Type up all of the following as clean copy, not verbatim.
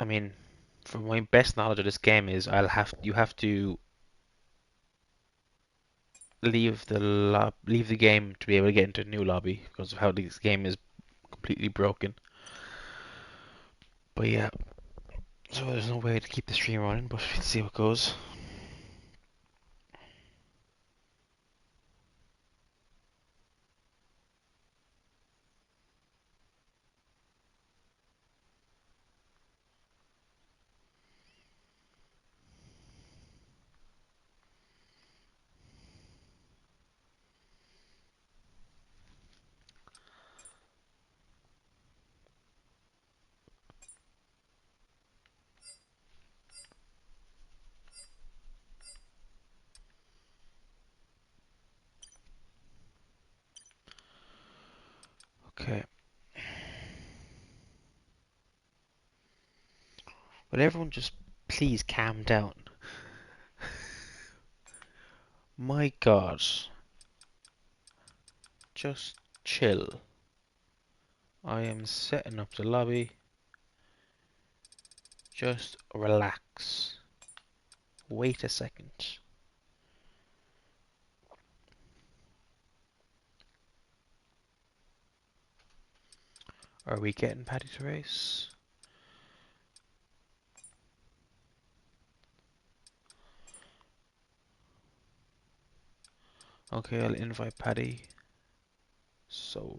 I mean, from my best knowledge of this game is you have to leave the game to be able to get into a new lobby because of how this game is completely broken. But yeah, so there's no way to keep the stream running, but we'll see what goes. Okay, but everyone just please calm down. My God, just chill. I am setting up the lobby. Just relax. Wait a second. Are we getting Paddy to race? Okay, I'll invite Paddy. So,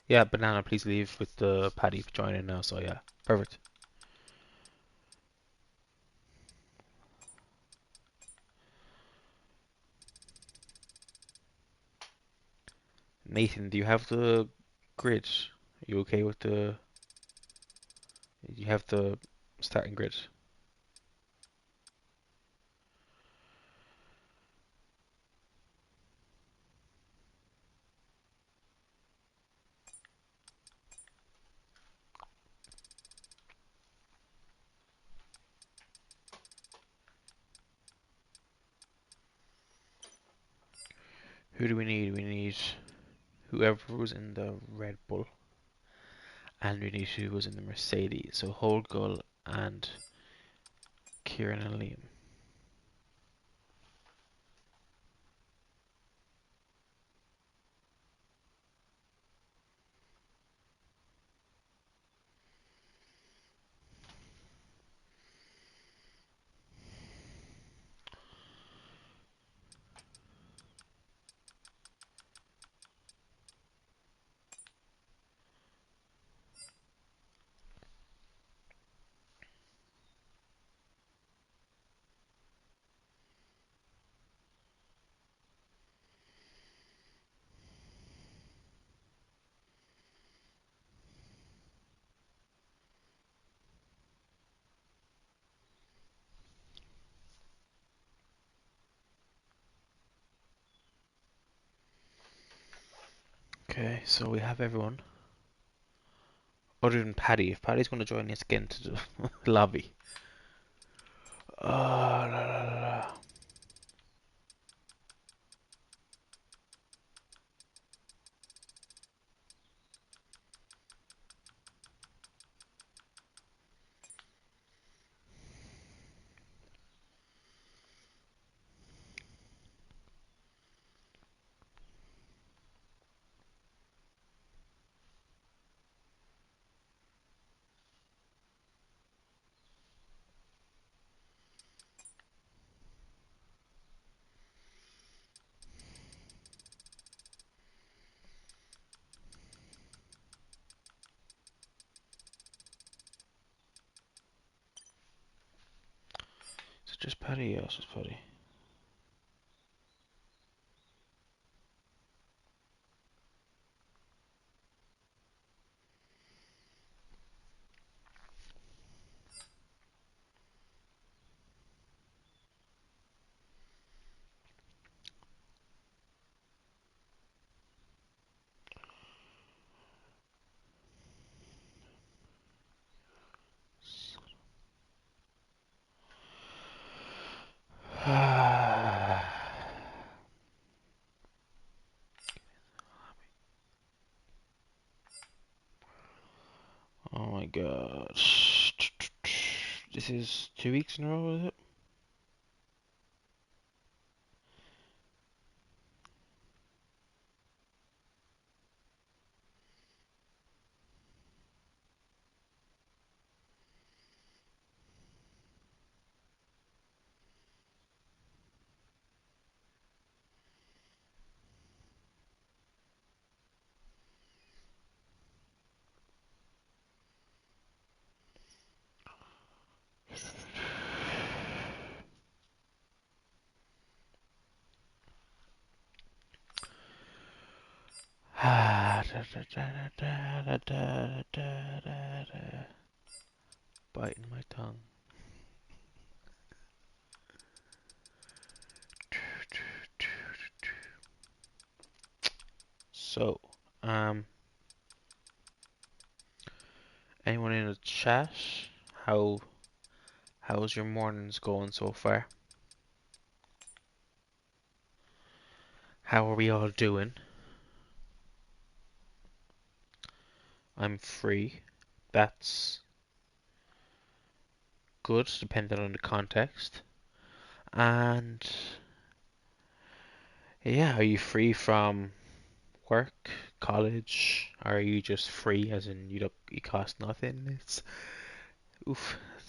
yeah, Banana, please leave with the Paddy joining now. So, yeah, perfect. Nathan, do you have the grid? Are you okay with the? You have the starting grid. Who do we need? We need whoever was in the Red Bull, and we need who was in the Mercedes. So Holgull and Kieran and Liam. Okay, so we have everyone other than Paddy. If Paddy's going to join us again to the lobby. La, la, la. Is it just Paddy? Yeah, it's just Paddy. my god. This is 2 weeks in a row, is it? Biting my tongue. So, um, anyone in the chat? How how's your mornings going so far? How are we all doing? I'm free. That's good, depending on the context. And yeah, are you free from work, college? Are you just free, as in you cost nothing? It's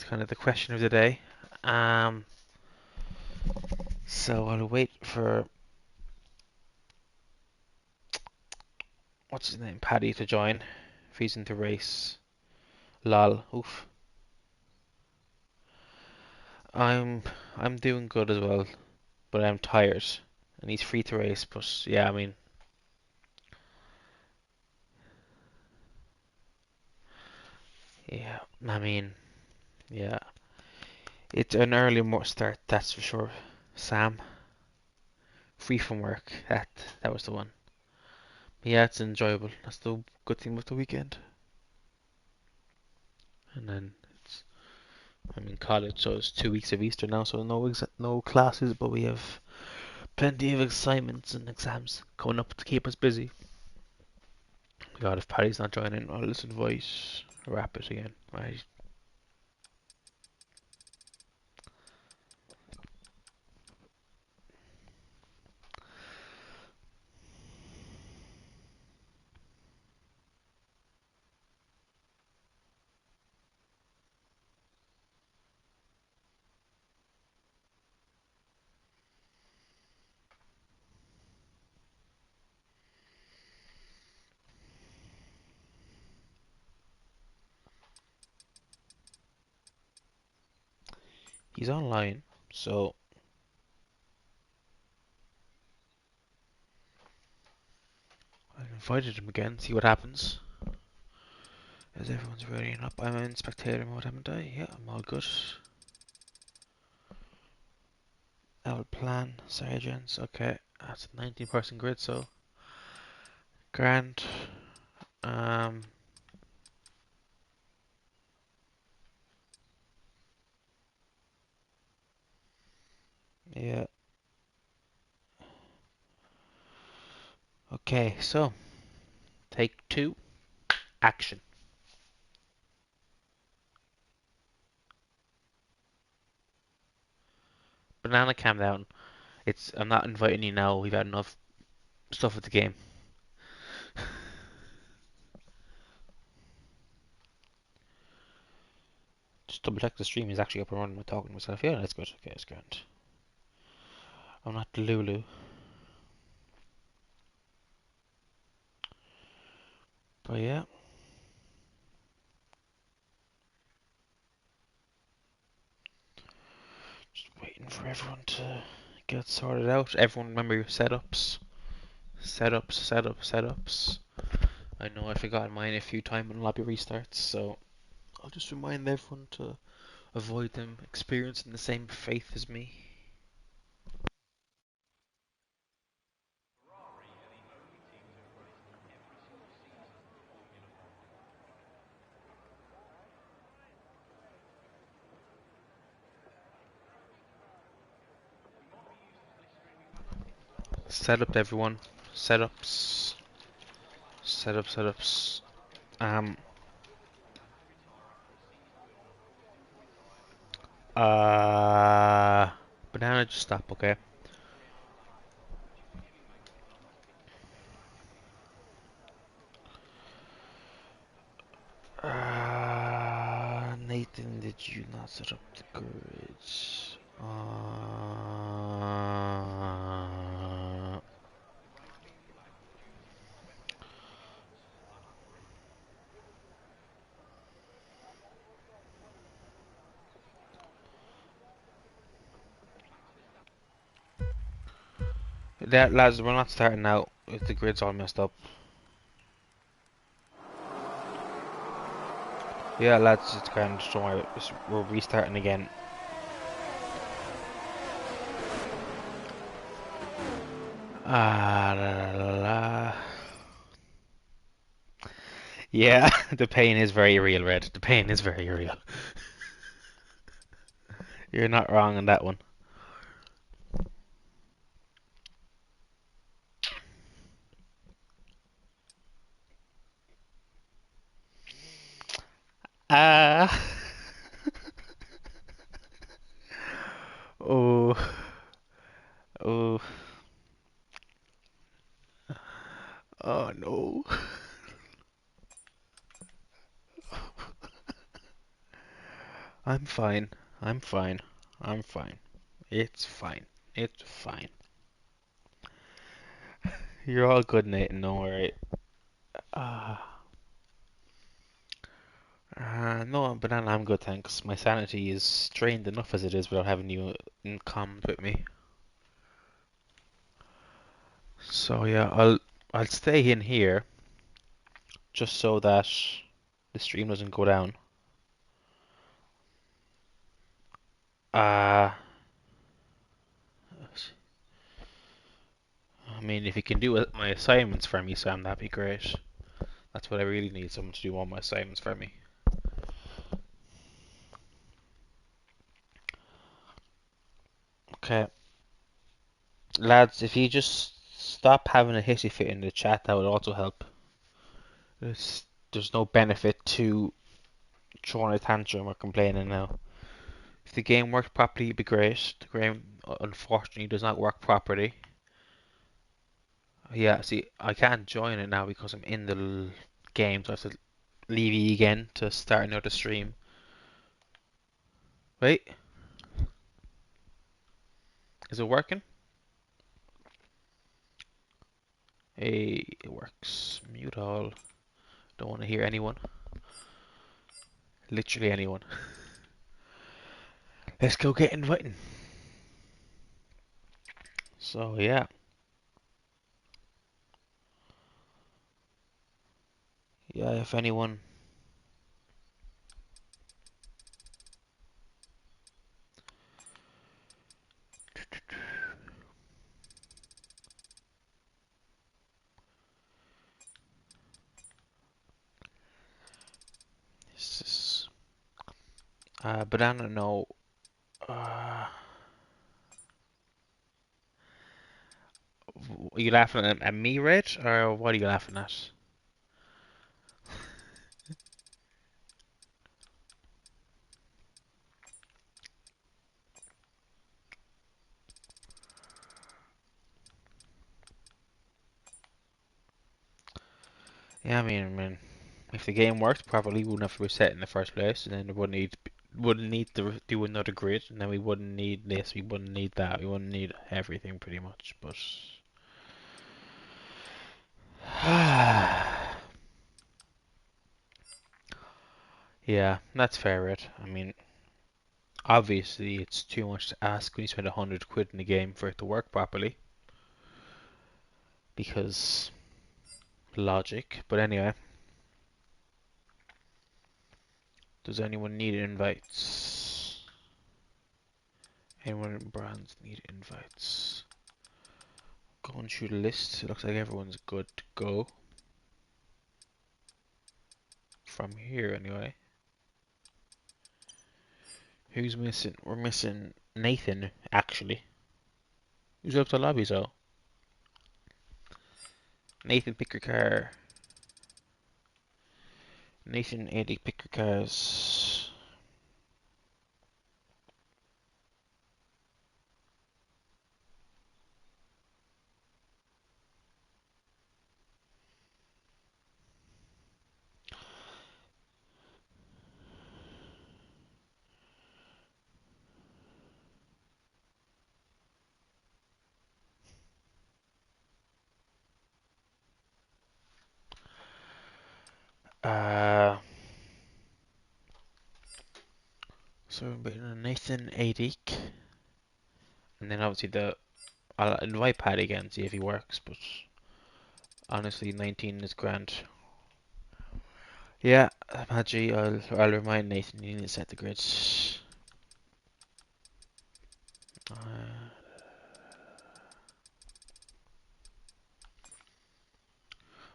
kind of the question of the day. Um, so I'll wait for what's his name, Paddy, to join. If he's into race, lol. Oof. I'm I'm doing good as well, but I'm tired, and he's free to race. But yeah, I mean, yeah, I mean, yeah, it's an early start, that's for sure. Sam, free from work. That was the one. Yeah, it's enjoyable. That's the good thing with the weekend. And then I'm in college, so it's 2 weeks of Easter now, so no classes, but we have plenty of assignments and exams coming up to keep us busy. God, if Paddy's not joining, I'll just invite Rapid again. Right. He's online, so I invited him again, see what happens. As everyone's readying up, I'm in spectator mode, haven't I? Yeah, I'm all good. I'll plan, sorry gents, okay. That's a 19-person grid, so grand. Um, yeah. Okay, so take two, action. Banana, calm down. I'm not inviting you now. We've had enough stuff with the game. Just double check the stream is actually up and running. I'm talking to myself. Yeah, that's good. Okay, it's grand. I'm not Lulu. But yeah, just waiting for everyone to get sorted out. Everyone remember your setups. Setups. I know I forgot mine a few times in lobby restarts, so I'll just remind everyone to avoid them experiencing the same fate as me. Setup everyone. Setups. Setups. Um, Banana, just stop, okay? Nathan, did you not set up the grids? That, lads, we're not starting out with the grids all messed up. Yeah, lads, it's grand, don't worry, we're restarting again. La, la, la. Yeah, the pain is very real, Red. The pain is very real. You're not wrong on that one. Ah. Oh. Oh. Oh no. I'm fine. I'm fine. I'm fine. It's fine. It's fine. You're all good, Nathan. Don't worry. Ah. No, Banana, I'm good, thanks. My sanity is strained enough as it is without having you in comms with me. So yeah, I'll stay in here just so that the stream doesn't go down. Uh, I mean, if you can do my assignments for me, Sam, that'd be great. That's what I really need, someone to do all my assignments for me. Okay, lads, if you just stop having a hissy fit in the chat, that would also help. There's no benefit to throwing a tantrum or complaining now. If the game worked properly, it'd be great. The game, unfortunately, does not work properly. Yeah, see, I can't join it now because I'm in the game, so I have to leave you again to start another stream. Wait, is it working? Hey, it works. Mute all. Don't want to hear anyone. Literally anyone. Let's go get inviting. So yeah, yeah. If anyone, this is Banana. No. Uh, are you laughing at me, Red, or what are you laughing at? Yeah, I mean, if the game worked properly, we wouldn't have to reset in the first place, and then we wouldn't need to do another grid, and then we wouldn't need this, we wouldn't need that, we wouldn't need everything pretty much. But yeah, that's fair, Red. I mean, obviously, it's too much to ask when you spend 100 quid in the game for it to work properly, because logic. But anyway, does anyone need invites? Anyone in brands need invites? Going through the list, it looks like everyone's good to go. From here, anyway. Who's missing? We're missing Nathan, actually. Who's up to lobby, so? Nathan, pick your car. Nathan, Eddie, pick your cars. So we're putting in Nathan Adik, and then obviously I'll invite Paddy again, see if he works, but honestly 19 is grand. Yeah, Padgy, I'll remind Nathan you need to set the grids.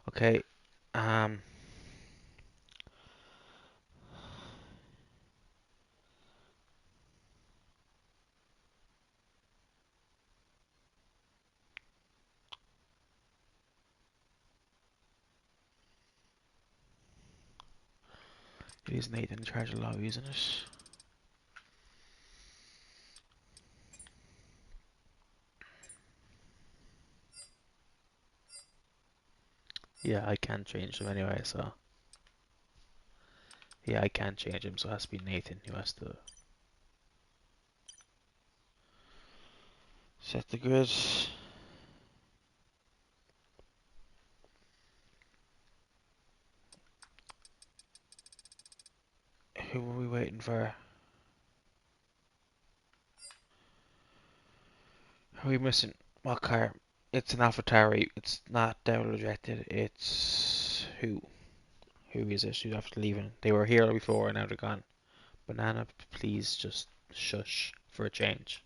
Okay, um, it is Nathan in charge of lobby, isn't it? Yeah, I can't change them anyway, so. Yeah, I can't change him, so it has to be Nathan who has to set the grid. Who are we waiting for? Who are we missing? What car? It's an AlphaTauri. It's not download rejected. It's who? Who is it? Who's after leaving? They were here before and now they're gone. Banana, please just shush for a change.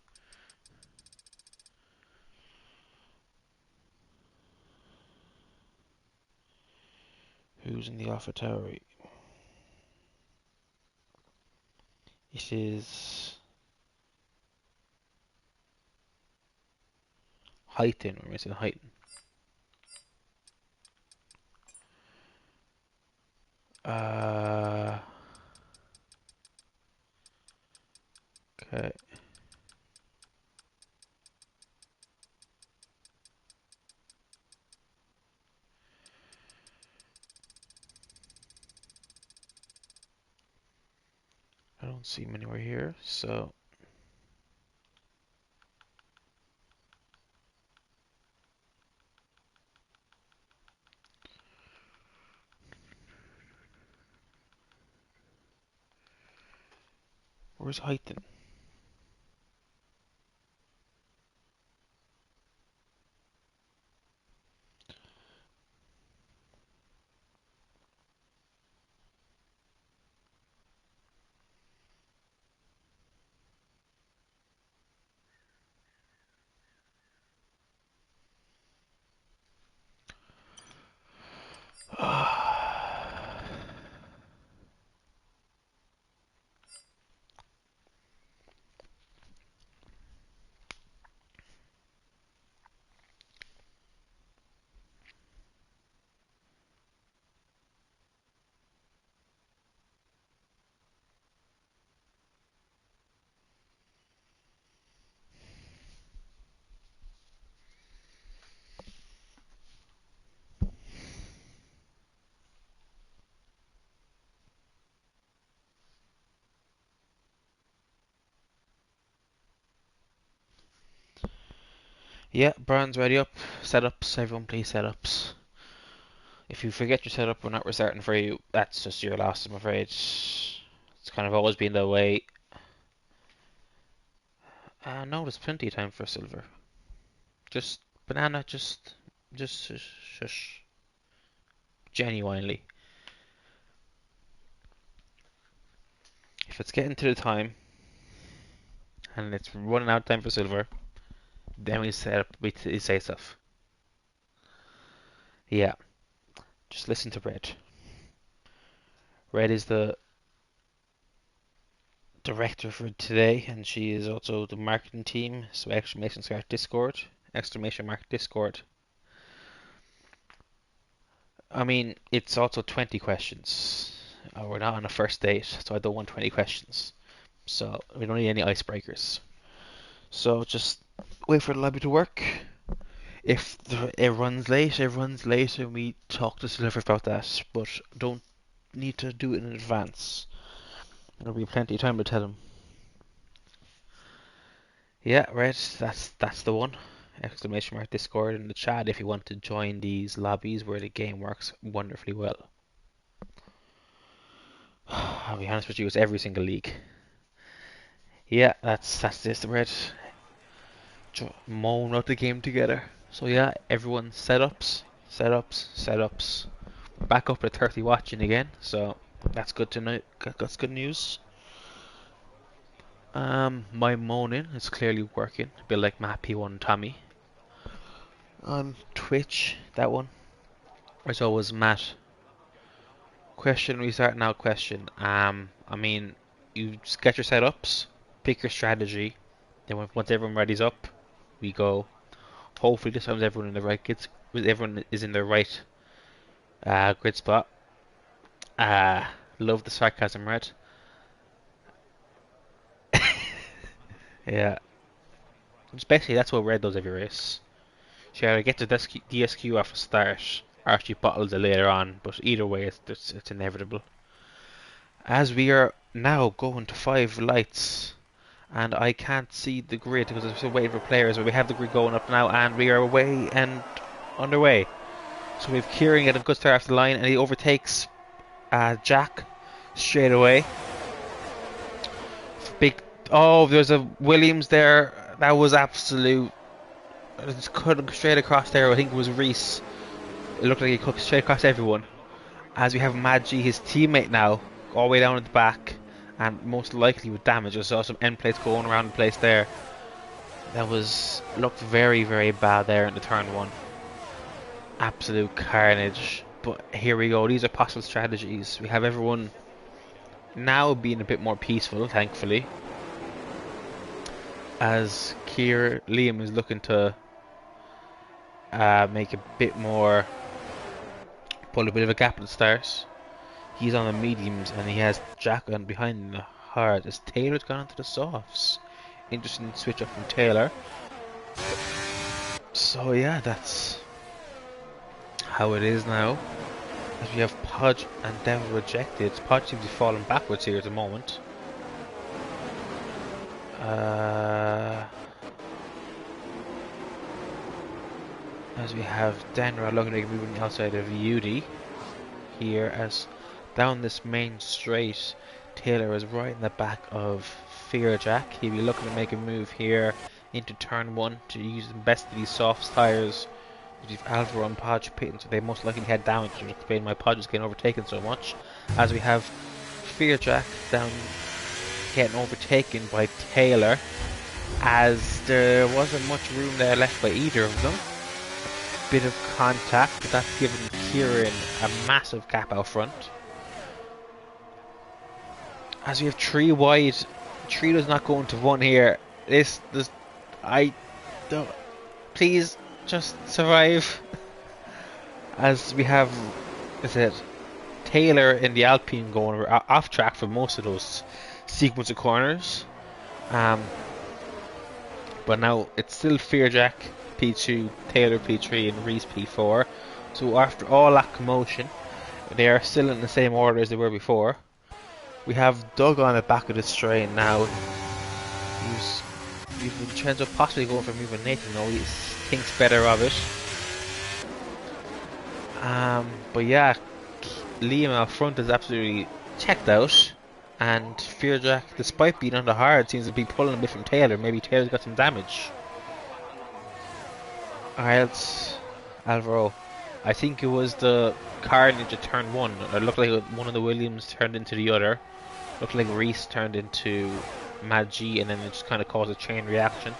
Who's in the AlphaTauri? It is Heighton. We're missing Heighton. Uh, okay. I don't see him anywhere here, so where's Heighton? Yeah, Brian's ready up. Setups, everyone please setups. If you forget your setup, we're not restarting for you. That's just your loss, I'm afraid. It's kind of always been that way. No, there's plenty of time for silver. Just, banana, just shush. Genuinely. If it's getting to the time, and it's running out of time for silver, then we set up, we say stuff. Yeah, just listen to Red. Red is the director for today, and she is also the marketing team. So exclamation mark Discord, exclamation mark Discord. I mean, it's also 20 questions. We're not on a first date, so I don't want 20 questions. So we don't need any icebreakers. So just wait for the lobby to work. If it runs late, it runs late, and we talk to Silver about that. But don't need to do it in advance. There'll be plenty of time to tell him. Yeah, right. That's the one. Exclamation mark Discord in the chat if you want to join these lobbies where the game works wonderfully well. I'll be honest with you, it's every single league. Yeah, that's just the red moan out the game together. So yeah, everyone setups. Back up at 30 watching again, so that's good to know. That's good news. My moaning is clearly working. A bit like Matt P1 Tommy on Twitch. That one. There's always Matt. Question. We start now. Question. I mean, you just get your setups, pick your strategy. Then once everyone ready's up, we go. Hopefully this time everyone in the right gets. Everyone is in the right grid spot. Uh, love the sarcasm, Red. Yeah, especially that's what Red does every race. Sure, I get the DSQ off a start, or she bottles it later on, but either way, it's inevitable. As we are now going to 5 lights, and I can't see the grid because I'm still waiting for players, but we have the grid going up now, and we are away and underway. So we have Kieran getting a good start off the line, and he overtakes Jack straight away. Big. Oh, there's a Williams there. That was absolute. Just cutting straight across there. I think it was Reese. It looked like he cut straight across everyone. As we have Mad G, his teammate now, all the way down at the back, and most likely with damage. I saw some end plates going around the place there. That looked very, very bad there in the turn one. Absolute carnage. But here we go. These are possible strategies. We have everyone now being a bit more peaceful, thankfully. As Liam is looking to make a bit more, pull a bit of a gap at the start. He's on the mediums and he has Jack on behind the hard as Taylor's gone onto the softs. Interesting switch up from Taylor. So yeah, that's how it is now. As we have Podge and Devil rejected. Podge seems to be falling backwards here at the moment. As we have Denra looking like moving outside of Udi here, as down this main straight, Taylor is right in the back of Fearjack. He'll be looking to make a move here into turn one to use the best of these soft tires. We've Alvaro and Podge pitting, so they most likely had damage, which explain why Podge is getting overtaken so much. As we have Fearjack down getting overtaken by Taylor, as there wasn't much room there left by either of them. Bit of contact, but that's given Kieran a massive gap out front. As we have 3 wide, 3 does not go into 1 here. I don't. Please just survive. As we have, Taylor in the Alpine going off track for most of those sequence of corners. But now it's still Fearjack P2, Taylor P3 and Reese P4. So after all that commotion, they are still in the same order as they were before. We have Doug on the back of this train now. He's Vincenzo possibly going for moving Nathan, though he thinks better of it. But yeah, Liam out front is absolutely checked out. And Fearjack, despite being on the hard, seems to be pulling a bit from Taylor. Maybe Taylor's got some damage. Alright, Alvaro. I think it was the Carnage at turn 1. It looked like one of the Williams turned into the other. Looked like Reese turned into Mad G, and then it just kind of caused a chain reaction.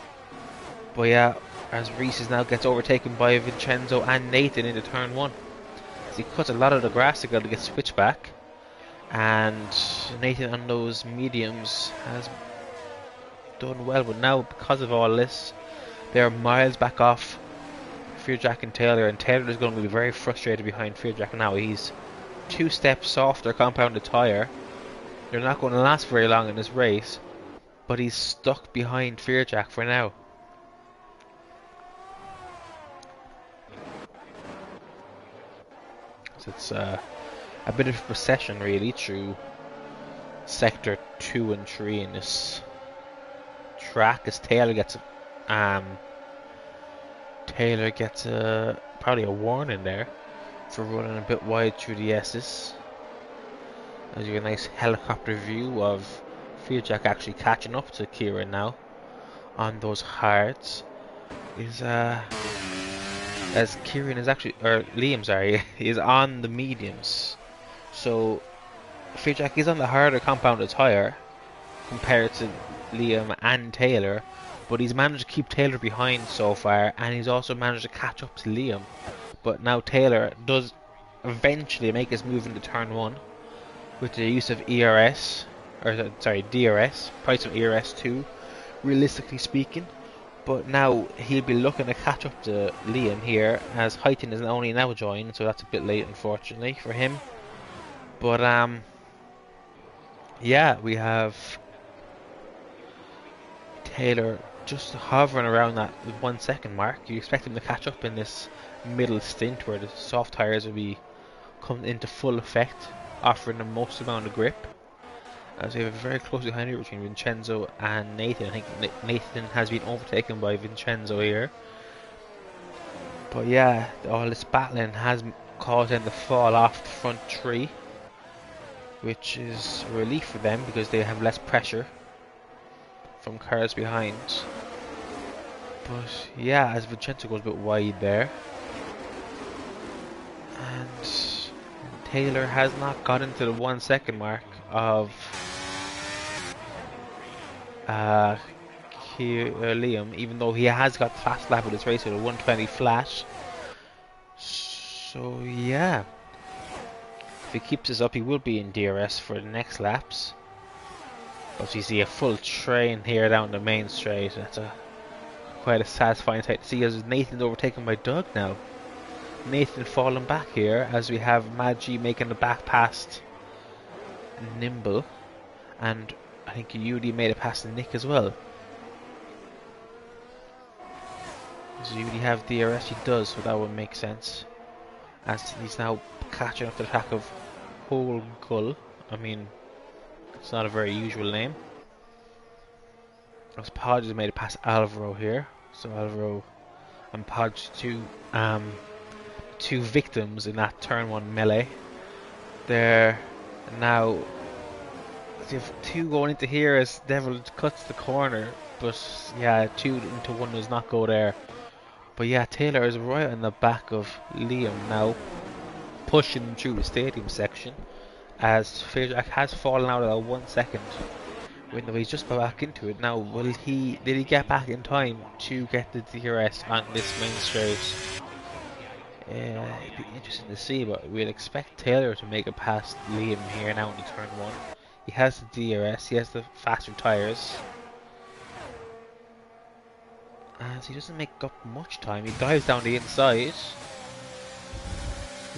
But yeah, as Reese now gets overtaken by Vincenzo and Nathan into turn 1. As he cuts a lot of the grass to get switched back. And Nathan on those mediums has done well, but now because of all this, they are miles back off Fearjack and Taylor is going to be very frustrated behind Fearjack now. He's 2 steps softer compounded tyre. They're not going to last very long in this race, but he's stuck behind Fearjack for now. So it's a bit of a procession really through sector 2 and 3 in this track, as Taylor gets probably a warning there for running a bit wide through the S's. As you get a nice helicopter view of Fearjack actually catching up to Kieran now on those hards is as Kieran is actually, or Liam, sorry, is on the mediums. So Fearjack is on the harder compounded tyre compared to Liam and Taylor, but he's managed to keep Taylor behind so far, and he's also managed to catch up to Liam. But now Taylor does eventually make his move into turn 1 with the use of ERS, or sorry, DRS, probably some ERS too, realistically speaking. But now he'll be looking to catch up to Liam here, as Heighton is only now joined, so that's a bit late unfortunately for him. But yeah, we have Taylor just hovering around that 1 second mark. You expect him to catch up in this middle stint where the soft tyres will be coming into full effect, offering the most amount of grip. As we have a very close behind here between Vincenzo and Nathan. I think Nathan has been overtaken by Vincenzo here. But yeah, all this battling has caused them to fall off the front three, which is a relief for them because they have less pressure from cars behind. But yeah, as Vincenzo goes a bit wide there. And Taylor has not got into the 1 second mark of Liam, even though he has got the fast lap of this race with a 120 flat. So yeah, if he keeps this up, he will be in DRS for the next laps. But you see a full train here down the main straight. That's quite a satisfying sight to see, as Nathan's overtaken by Doug now. Nathan falling back here as we have Maggi making the back past Nimble, and I think Yudi made it past Nick as well. Does Yudi have DRS? He does, so that would make sense. As he's now catching up to the track of Whole Gull. I mean, it's not a very usual name. As Podge has made it past Alvaro here. So Alvaro and Podge, two victims in that turn 1 melee. They're now two going into here as Devil cuts the corner, but yeah, 2 into 1 does not go there. But yeah, Taylor is right on the back of Liam now, pushing through the stadium section, as Fearjack has fallen out of 1 second. Even though he's just back into it now, did he get back in time to get the DRS on this main straight? It'd be interesting to see, but we'd expect Taylor to make it past Liam here now in the turn 1. He has the DRS, he has the faster tyres. As he doesn't make up much time, he dives down the inside.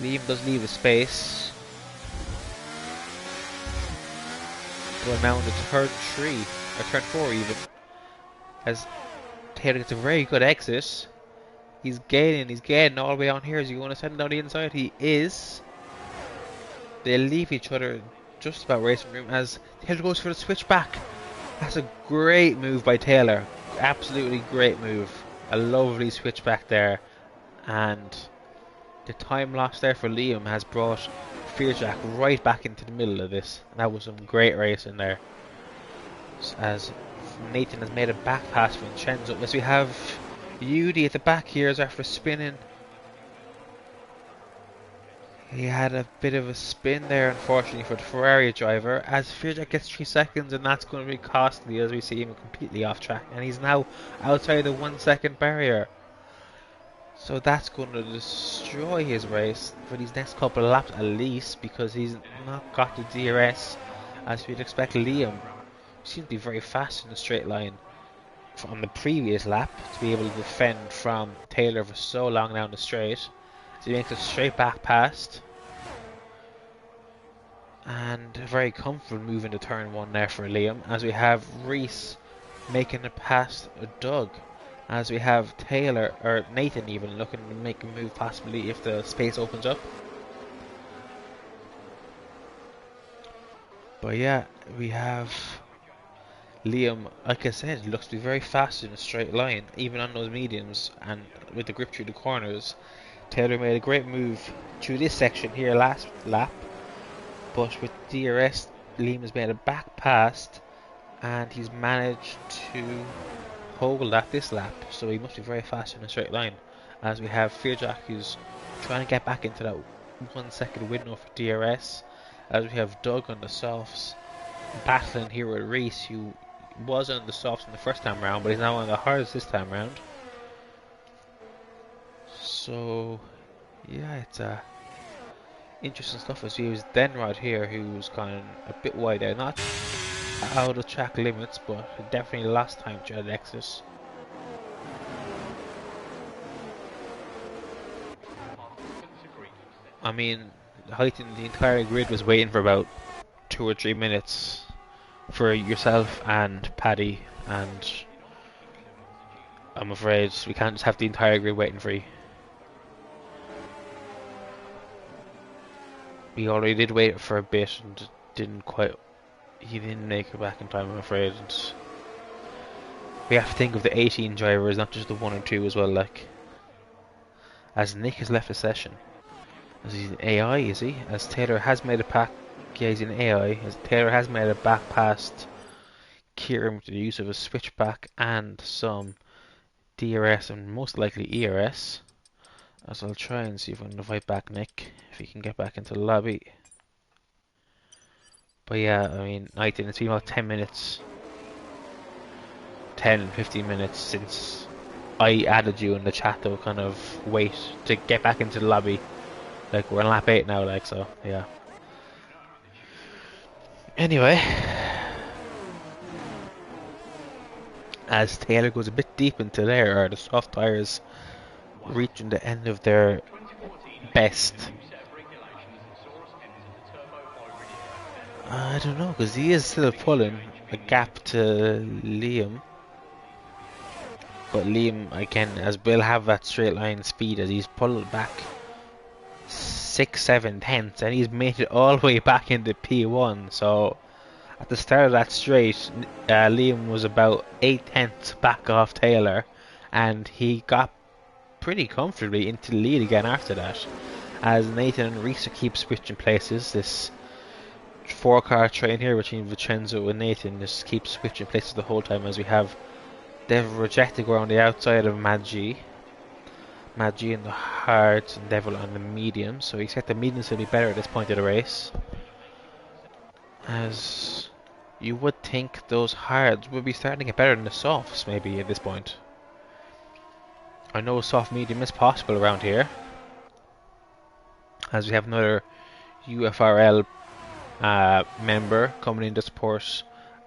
Liam does leave a space. But now in the turn 3, or turn 4 even, as Taylor gets a very good exit. He's gaining all the way on here. Is he going to send down the inside? He is. They leave each other just about racing room as Taylor goes for the switchback. That's a great move by Taylor. Absolutely great move. A lovely switchback there. And the time lost there for Liam has brought Fearjack right back into the middle of this. And that was some great racing there. As Nathan has made a back pass for Vincenzo. As we have Yudi at the back here is after spinning. He had a bit of a spin there, unfortunately, for the Ferrari driver, as Fearjack gets 3 seconds, and that's going to be costly as we see him completely off track. And he's now outside the 1 second barrier. So that's going to destroy his race for these next couple of laps at least, because he's not got the DRS as we'd expect. Liam seems to be very fast in the straight line from the previous lap to be able to defend from Taylor for so long down the straight. So he makes a straight back past, and a very comfortable move into turn 1 there for Liam, as we have Reese making it past Doug, as we have Taylor, or Nathan even, looking to make a move possibly if the space opens up. But yeah, we have Liam, like I said, looks to be very fast in a straight line, even on those mediums, and with the grip through the corners. Taylor made a great move through this section here last lap, but with DRS, Liam has made a back past and he's managed to hold that this lap, so he must be very fast in a straight line. As we have Fearjack who's trying to get back into that 1 second window for DRS, as we have Doug on the softs battling here with Reese, who was on the softs in the first time round, but he's now on the hards this time round. So yeah, it's interesting stuff as we use Denrod here, who's gone a bit wider, not out of track limits, but definitely last time to the exit. I mean, I think the entire grid was waiting for about 2 or 3 minutes for yourself and Paddy, and I'm afraid we can't just have the entire grid waiting for you. We already did wait for a bit and he didn't make it back in time, I'm afraid. And we have to think of the 18 drivers, not just the 1 or 2 as well, like. As Nick has left the session. As he's an AI, is he? As Taylor has made it back. Yeah, he's an AI. As Taylor has made it back past Kieran with the use of a switchback and some DRS and most likely ERS. As I'll try and see if I can invite back Nick, if he can get back into the lobby. But yeah, I mean, Nathan, it's been about 10 minutes, 10, 15 minutes since I added you in the chat to kind of wait to get back into the lobby. Like, we're on lap 8 now, like, so, yeah. Anyway, as Taylor goes a bit deep into there, are the soft tyres reaching the end of their best. I don't know, because he is still pulling a gap to Liam. But Liam, again, as will have that straight line speed as he's pulled back 6-7 tenths, and he's made it all the way back into P1. So at the start of that straight, Liam was about 8 tenths back off Taylor, and he got pretty comfortably into the lead again after that. As Nathan and Risa keep switching places, this 4-car train here between Vincenzo and Nathan just keeps switching places the whole time, as we have Devil Rejected on the outside of Mad-G in the hards and Devil on the medium, so we expect the mediums to be better at this point of the race. As you would think those hards would be starting to get better than the softs maybe at this point. I know soft medium is possible around here. As we have another UFRL member coming in to support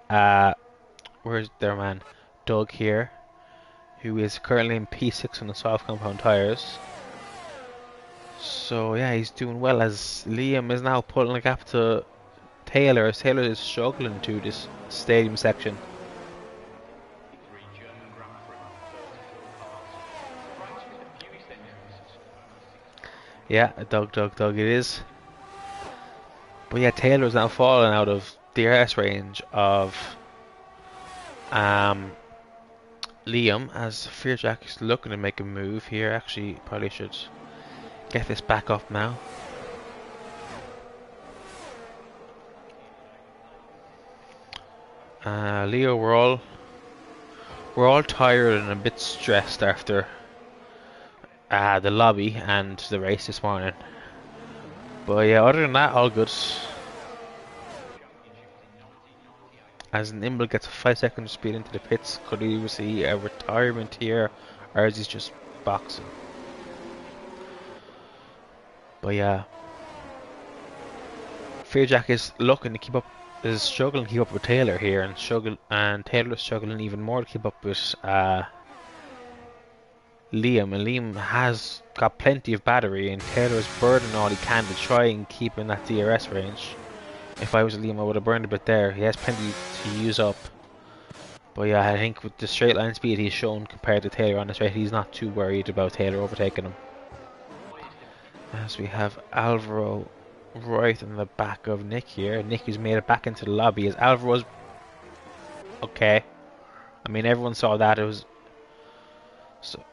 where's their man? Doug here, who is currently in P6 on the soft compound tyres. So yeah, he's doing well, as Liam is now pulling a gap to Taylor, as Taylor is struggling to this stadium section. Yeah, Doug it is. But yeah, Taylor's now fallen out of DRS range of Liam, as Fearjack is looking to make a move here. Actually, probably should get this back up now. Leo, we're all tired and a bit stressed after the lobby and the race this morning. But yeah, other than that, all good. As Nimble gets a 5-second speed into the pits, could we see a retirement here, or is he just boxing? But yeah, Fearjack is looking to keep up, is struggling to keep up with Taylor here, and Taylor is struggling even more to keep up with Liam, and Liam has got plenty of battery, and Taylor is burning all he can to try and keep in that DRS range. If I was Liam, I would have burned a bit there. He has plenty to use up. But yeah, I think with the straight line speed he's shown compared to Taylor on this race, he's not too worried about Taylor overtaking him. As we have Alvaro right in the back of Nick here. Nick has made it back into the lobby, as Alvaro's okay. I mean, everyone saw that. It was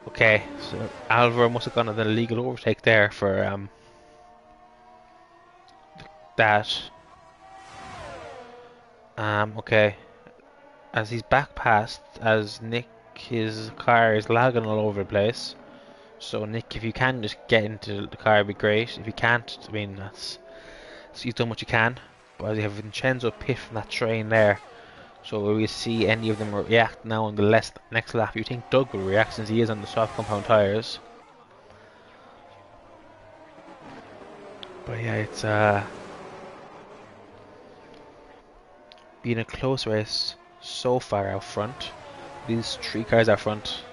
okay. So Alvaro must have gone on an illegal overtake there for that. Okay. as he's back past, as Nick, his car is lagging all over the place. So Nick, if you can just get into the car, it'd be great. If you can't, I mean, so you've done what you can. But you have Vincenzo pit from that train there. So will we see any of them react now on the next lap? You think Doug will react since he is on the soft compound tyres? But yeah, it's been a close race so far out front. These three cars out front.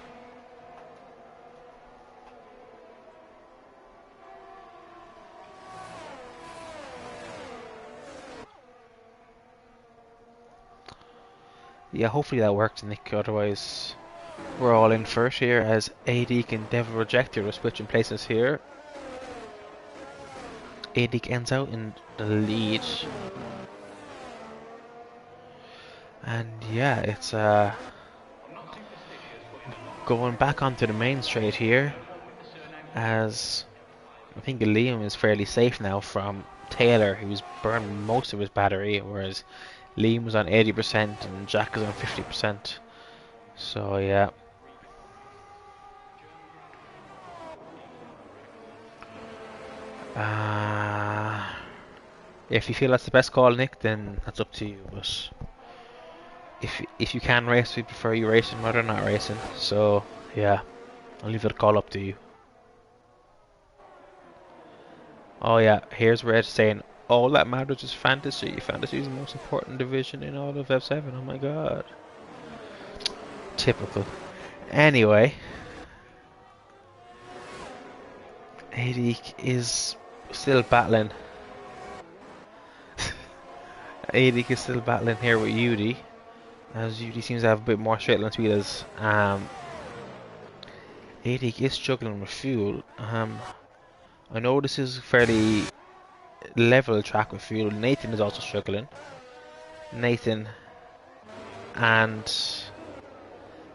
Yeah, hopefully that works, Nick. Otherwise, we're all in for it here as AD and Devil Rejector are switching places here. AD ends out in the lead. And yeah, it's going back onto the main straight here, as I think Liam is fairly safe now from Taylor, who's burned most of his battery, whereas Liam was on 80% and Jack is on 50%. So yeah. If you feel that's the best call, Nick, then that's up to you. But if you can race, we prefer you racing rather than not racing. So yeah, I'll leave that call up to you. Oh yeah, here's Red saying all that matters is fantasy. Fantasy is the most important division in all of F7. Oh my god. Typical. Anyway, Adik is still battling. Adik is still battling here with Yudi, as Yudi seems to have a bit more straight line speed as Adik is struggling with fuel. I know this is fairly level track with fuel. Nathan is also struggling. Nathan and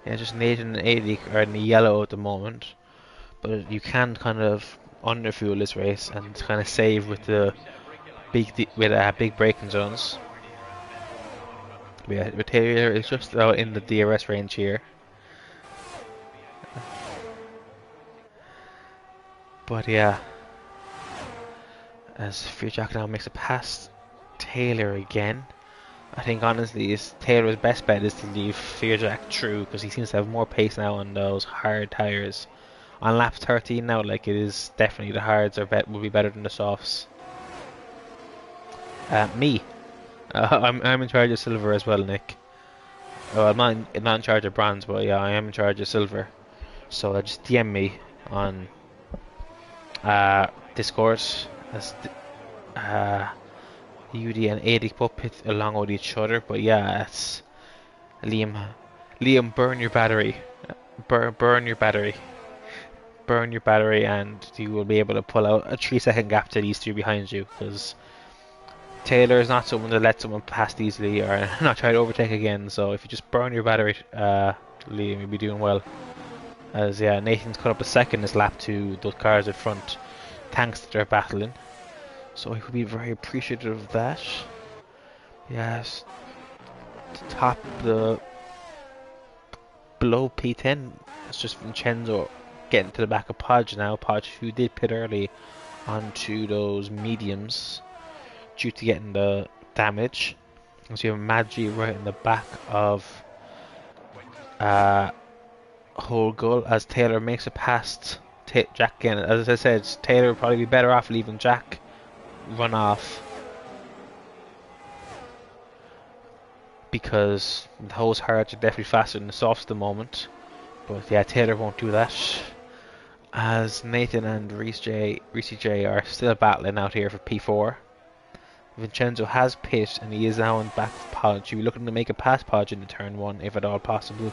yeah, just Nathan and Adik are in the yellow at the moment, but you can kind of underfuel this race and kind of save with the big braking zones. But yeah, Taylor is just out in the DRS range here. But yeah, as Fearjack now makes it past Taylor again. I think honestly, Taylor's best bet is to leave Fearjack through because he seems to have more pace now on those hard tires. On lap 13 now, like it is definitely the hards will be better than the softs. Me, I'm in charge of silver as well, Nick. Oh, I'm not in charge of bronze, but yeah, I am in charge of silver. So just DM me on Discord as UD and Adik both pit along with each other. But yeah, it's Liam, burn your battery, burn your battery, burn your battery, and you will be able to pull out a 3-second gap to these two behind you. Because Taylor is not someone to let someone past easily or not try to overtake again. So if you just burn your battery, Liam, you'll be doing well. As yeah, Nathan's cut up a second this lap to those cars in front, thanks to their battling. So he would be very appreciative of that. Yes, to top the below P10, it's just Vincenzo getting to the back of Podge now. Podge, who did pit early onto those mediums due to getting the damage. So you have Maggi right in the back of Whole Goal as Taylor makes it past Jack again. As I said, Taylor would probably be better off leaving Jack run off because those hards are definitely faster than the softs at the moment. But yeah, Taylor won't do that. As Nathan and Reese J are still battling out here for P4. Vincenzo has pit and he is now in back of Podge. He'll be looking to make a pass Podge into turn 1 if at all possible,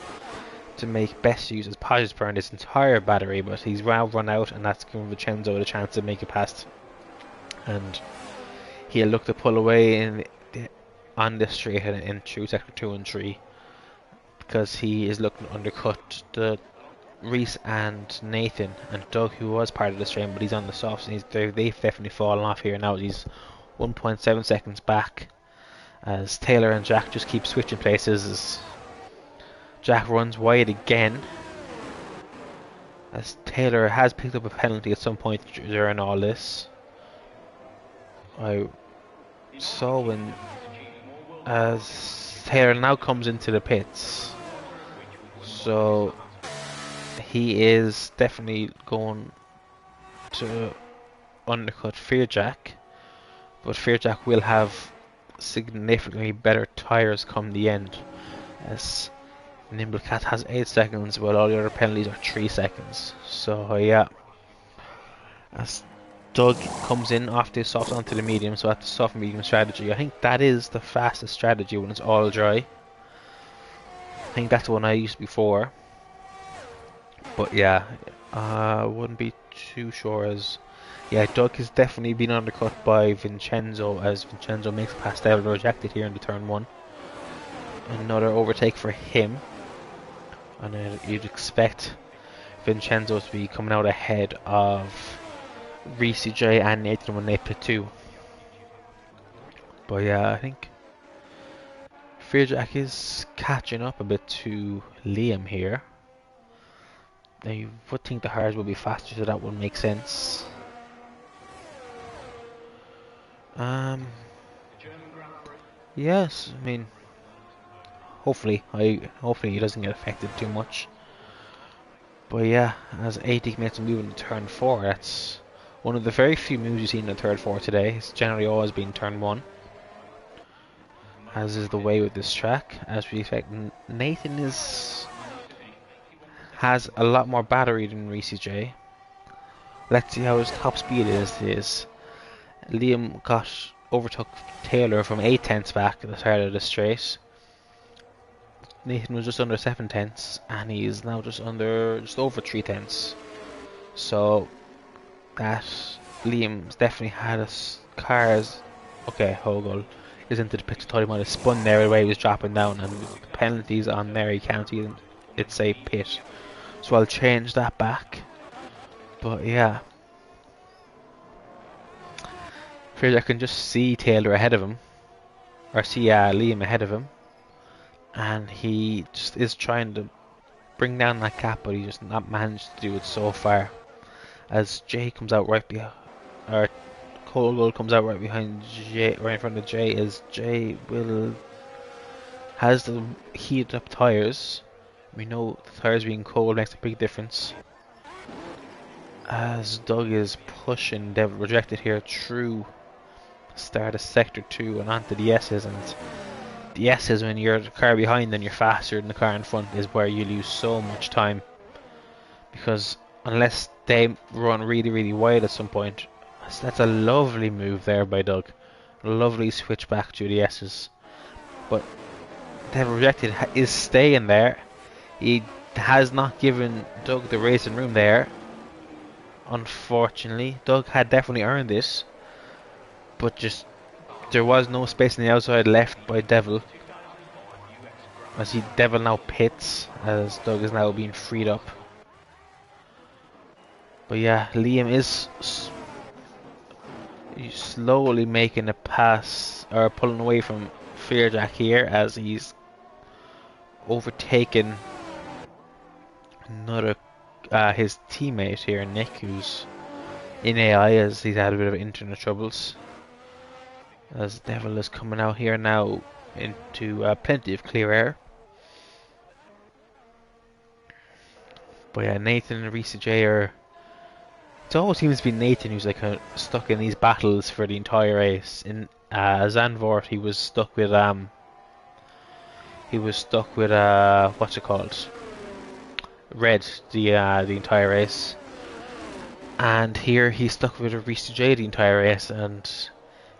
to make best use as Podge has burned his entire battery, but he's now run out and that's giving Vincenzo the chance to make it past. And he'll look to pull away on this straight in through sector 2 and 3 because he is looking to undercut the Reese and Nathan and Doug, who was part of the strain, but he's on the softs and they've definitely fallen off here now. He's 1.7 seconds back as Taylor and Jack just keep switching places. Jack runs wide again, as Taylor has picked up a penalty at some point during all this. I saw when as Taylor now comes into the pits, so he is definitely going to undercut Fearjack, but Fearjack will have significantly better tyres come the end, as Nimblecat has 8 seconds while all the other penalties are 3 seconds. So yeah, as Doug comes in off the soft onto the medium, so at the soft medium strategy, I think that is the fastest strategy when it's all dry. I think that's the one I used before, but yeah, I wouldn't be too sure, as yeah, Doug has definitely been undercut by Vincenzo, as Vincenzo makes past Devil rejected here in the turn 1. Another overtake for him, and you'd expect Vincenzo to be coming out ahead of Reese J and Nathan when they pit 2. But yeah, I think Fearjack is catching up a bit to Liam here. I would think the Hards will be faster, so that would make sense. Yes, I mean, hopefully he doesn't get affected too much. But yeah, as AT makes a move into turn 4, that's one of the very few moves you've seen in the third 4 today. It's generally always been turn 1, as is the way with this track. As we expect, Nathan has a lot more battery than Reese J. Let's see how his top speed is. Liam overtook Taylor from 8 tenths back at the start of the straight. Nathan was just under 7 tenths, and he's now just over 3 tenths. So that Liam's definitely had his cars. Okay, Hogel is into the pit. Thought he might have spun there the way he was dropping down, and the penalties on there he can't even. It's a pit, so I'll change that back. But yeah, Fears I can just see Taylor ahead of him, or see Liam ahead of him, and he just is trying to bring down that gap, but he just not managed to do it so far. As Jay comes out right behind, or Colwell comes out right behind Jay, right in front of Jay, as Jay has the heated up tires. We know the tires being cold makes a big difference. As Doug is pushing Devil Rejected here through start of sector 2 and onto the S's, and the S's, when you're the car behind and you're faster than the car in front, is where you lose so much time, because unless they run really wide at some point. That's a lovely move there by Doug, lovely switch back to the S's, but Devil Rejected is staying there. He has not given Doug the racing room there, unfortunately. Doug had definitely earned this, but just there was no space on the outside left by Devil, as Devil now pits, as Doug is now being freed up. But yeah, Liam is slowly making a pass, or pulling away from Fearjack here, as he's overtaken another his teammate here, Nick, who's in AI, as he's had a bit of internet troubles. As Devil is coming out here now into plenty of clear air. But yeah, Nathan and Reese J are. It always seems to be Nathan who's like stuck in these battles for the entire race. In Zandvoort, he was stuck with what's it called? Red, the entire race. And here he's stuck with Reese J the entire race, and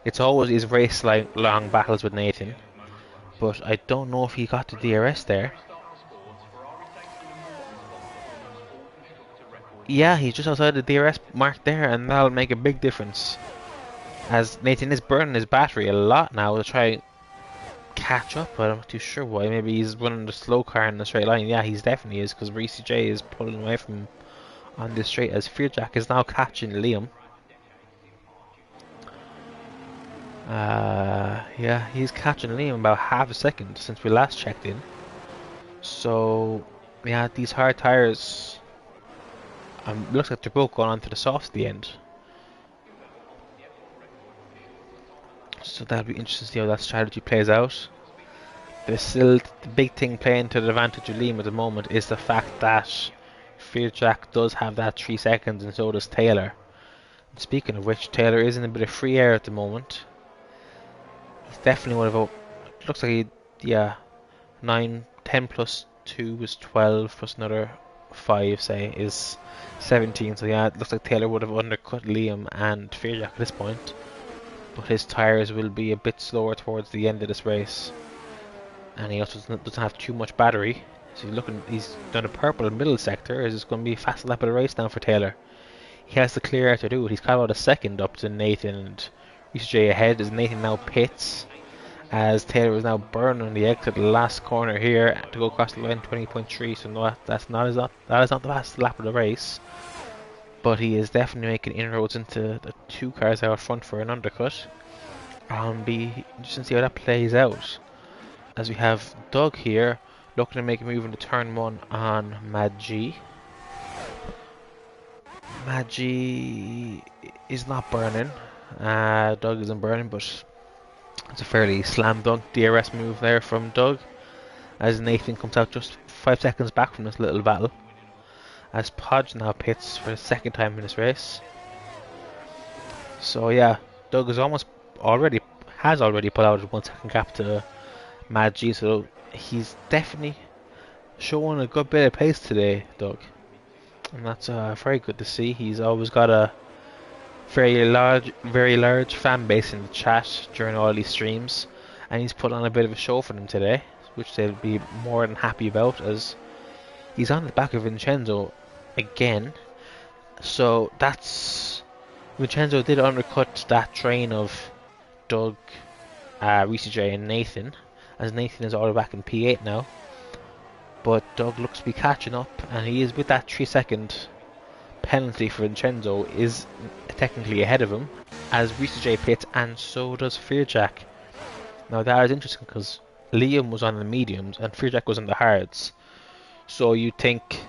it's always these race like long battles with Nathan. But I don't know if he got the DRS there. Yeah, he's just outside the DRS mark there, and that'll make a big difference, as Nathan is burning his battery a lot now to try catch up, but I'm not too sure why. Maybe he's running the slow car in the straight line. Yeah, he's definitely is, because Reese J is pulling away from him on this straight, as Fearjack is now catching Liam. Yeah, he's catching Liam about half a second since we last checked in. So yeah, these hard tires. Looks like they're both going on to the softs at the end. So that'll be interesting to see how that strategy plays out. There's still the big thing playing to the advantage of Liam at the moment is the fact that Fearjack does have that 3 seconds and so does Taylor. And speaking of which, Taylor is in a bit of free air at the moment. He's definitely one of our, looks like yeah, 9, 10 plus 2 is 12 plus another 5 say is 17. So yeah, it looks like Taylor would have undercut Liam and Fearjack at this point. But his tyres will be a bit slower towards the end of this race. And he also doesn't have too much battery. So he's done a purple middle sector. Is going to be a fast lap of the race now for Taylor. He has the clear air to do it. He's kind of about a second up to Nathan and Reese J ahead as Nathan now pits. As Taylor is now burning the exit the last corner here to go across the line 20.3. So no, that is not the last lap of the race. But he is definitely making inroads into the 2 cars out front for an undercut. Be interesting to see how that plays out. As we have Doug here looking to make a move into turn 1 on Mad G. Mad G is not burning. Doug isn't burning, but it's a fairly slam dunk DRS move there from Doug. As Nathan comes out just 5 seconds back from this little battle. As Podge now pits for the second time in this race. So yeah, Doug has already put out a 1 second gap to Mad G, so he's definitely showing a good bit of pace today, Doug. And that's very good to see. He's always got a very large fan base in the chat during all these streams. And he's put on a bit of a show for them today, which they'll be more than happy about, as he's on the back of Vincenzo again. So Vincenzo did undercut that train of Doug, Reese J and Nathan, as Nathan is all back in P8 now. But Doug looks to be catching up, and he is, with that 3 second penalty for Vincenzo, is technically ahead of him, as Reese J pits, and so does Fearjack. Now that is interesting because Liam was on the mediums and Fearjack was on the hards. So you think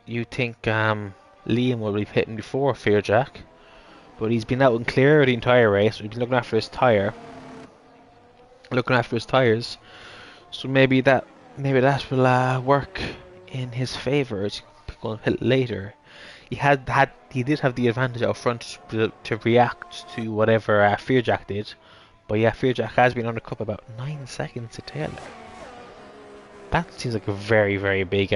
Liam will be pitting before Fearjack, but he's been out and clear the entire race. He's been looking after his tires. So maybe that will work in his favour as he's going to hit later. He did have the advantage out front to react to whatever Fearjack did, but yeah, Fearjack has been undercut about 9 seconds to Taylor. That seems like a very, very big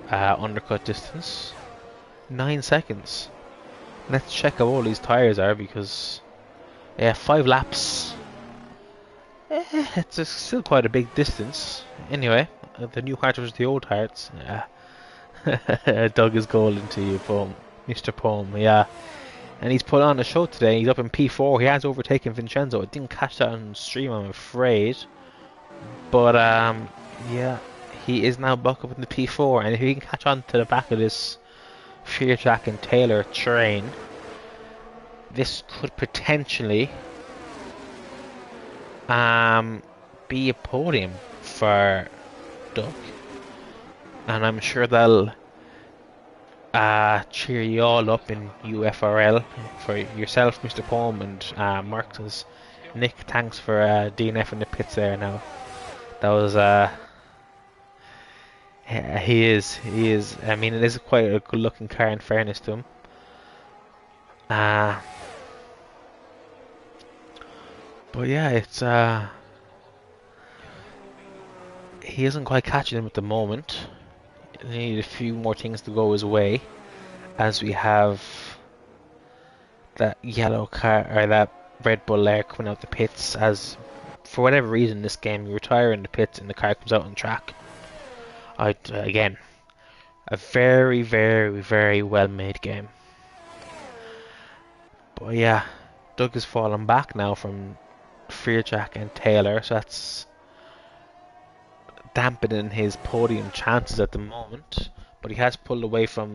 undercut distance. 9 seconds. Let's check how old these tyres are, because 5 laps. It's still quite a big distance. Anyway, the new hearts versus the old hearts. Doug is golden to you, Mr. Poem. Yeah, and he's put on a show today. He's up in P4. He has overtaken Vincenzo. I didn't catch that on stream, I'm afraid. But yeah, he is now back up in the P4, and if he can catch on to the back of this Fearjack and Taylor train, this could potentially be a podium for Doug, and I'm sure they'll cheer you all up in UFRL for yourself, Mr. Poem, and Marcus. Nick, thanks for DNF in the pits there. Now that was he is. I mean, it is quite a good-looking car, in fairness to him. But yeah, it's he isn't quite catching him at the moment. Need a few more things to go his way, as we have that yellow car, or that Red Bull there coming out the pits. As for whatever reason, this game you retire in the pits and the car comes out on track. Again, a very, very, very well made game. But yeah, Doug has fallen back now from Fearjack and Taylor, so that's dampening his podium chances at the moment. But he has pulled away from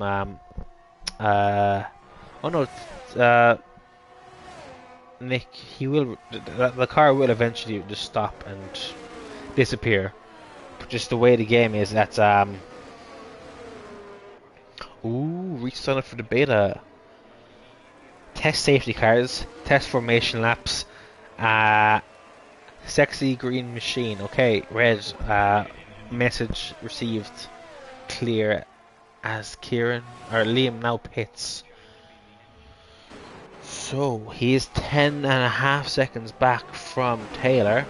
Nick, he will. The car will eventually just stop and disappear. But just the way the game is, that's Ooh, reach sign up for the beta. Test safety cars, test formation laps, uh, sexy green machine. Okay, red. Message received. Clear as Kieran or Liam now pits. So he is 10.5 seconds back from Taylor.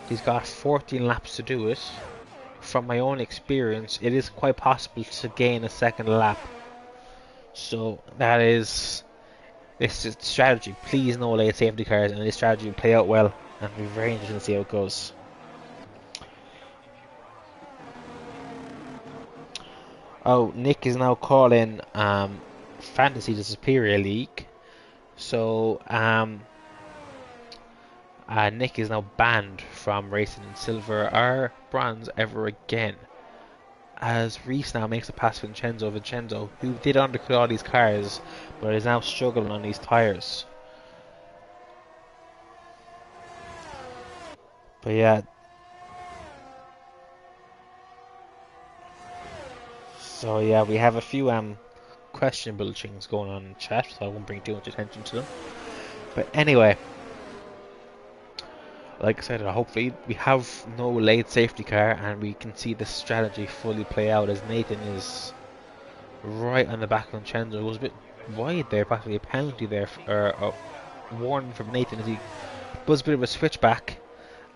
He's got 14 laps to do it. From my own experience, it is quite possible to gain a second lap. So that is this is strategy. Please no late safety cars, and this strategy will play out well. And we're very interested to see how it goes. Oh, Nick is now calling Fantasy the Superior League. So Nick is now banned from racing in silver or bronze ever again. As Reese now makes a pass for Vincenzo, who did undercut all these cars, but is now struggling on these tyres. But yeah. So yeah, we have a few questionable things going on in chat, so I won't bring too much attention to them. But anyway, like I said, hopefully we have no late safety car and we can see the strategy fully play out as Nathan is right on the back of Vincenzo. It was a bit wide there, practically a penalty there, or a warning from Nathan as he does a bit of a switchback.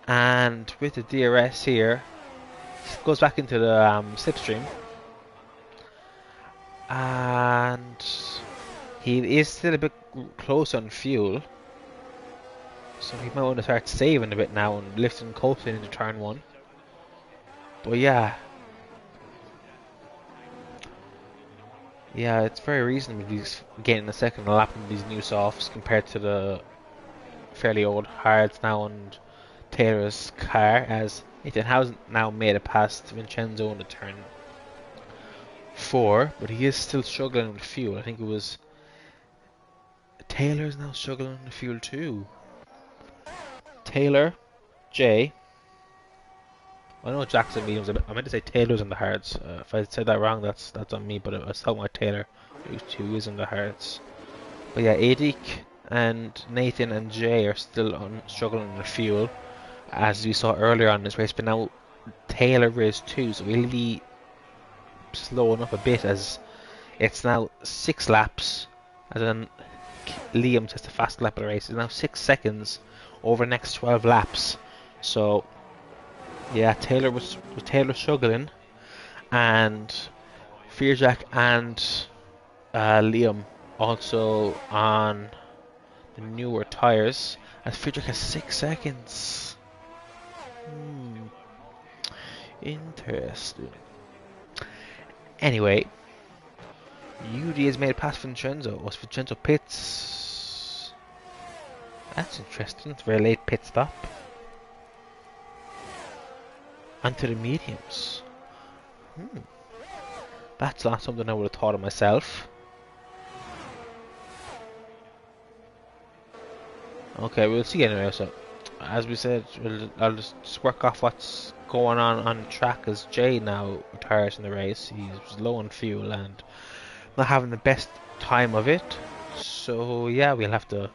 And with the DRS here, goes back into the slipstream. And he is still a bit close on fuel. So he might want to start saving a bit now and lifting coasting into turn 1. But yeah. Yeah, it's very reasonable he's getting a second lap on these new softs compared to the fairly old hards now on Taylor's car, as Nathan has now made it past Vincenzo in the turn 4, but he is still struggling with fuel. I think it was Taylor's now struggling with fuel too. Taylor, Jay. I know Jackson mediums. I meant to say Taylor's in the hards. If I said that wrong, that's on me. But I was talking about Taylor, who is in the hards. But yeah, Adik and Nathan and Jay are still struggling with fuel, as we saw earlier on in this race. But now Taylor is too, so we'll be slowing up a bit as it's now 6 laps, and then Liam takes the fast lap of the race. It's now 6 seconds over the next 12 laps. So yeah, Taylor was struggling, and Fearjack and Liam also on the newer tyres, as Fearjack has 6 seconds. Interesting. Anyway, UD has made it past Vincenzo. Was Vincenzo pits? That's interesting. It's a very late pit stop. Onto the mediums. That's not something I would have thought of myself. Okay, we'll see anyway. So, as we said, I'll just work off what's going on the track, as Jay now retires in the race. He's low on fuel and not having the best time of it. So yeah, we'll have to.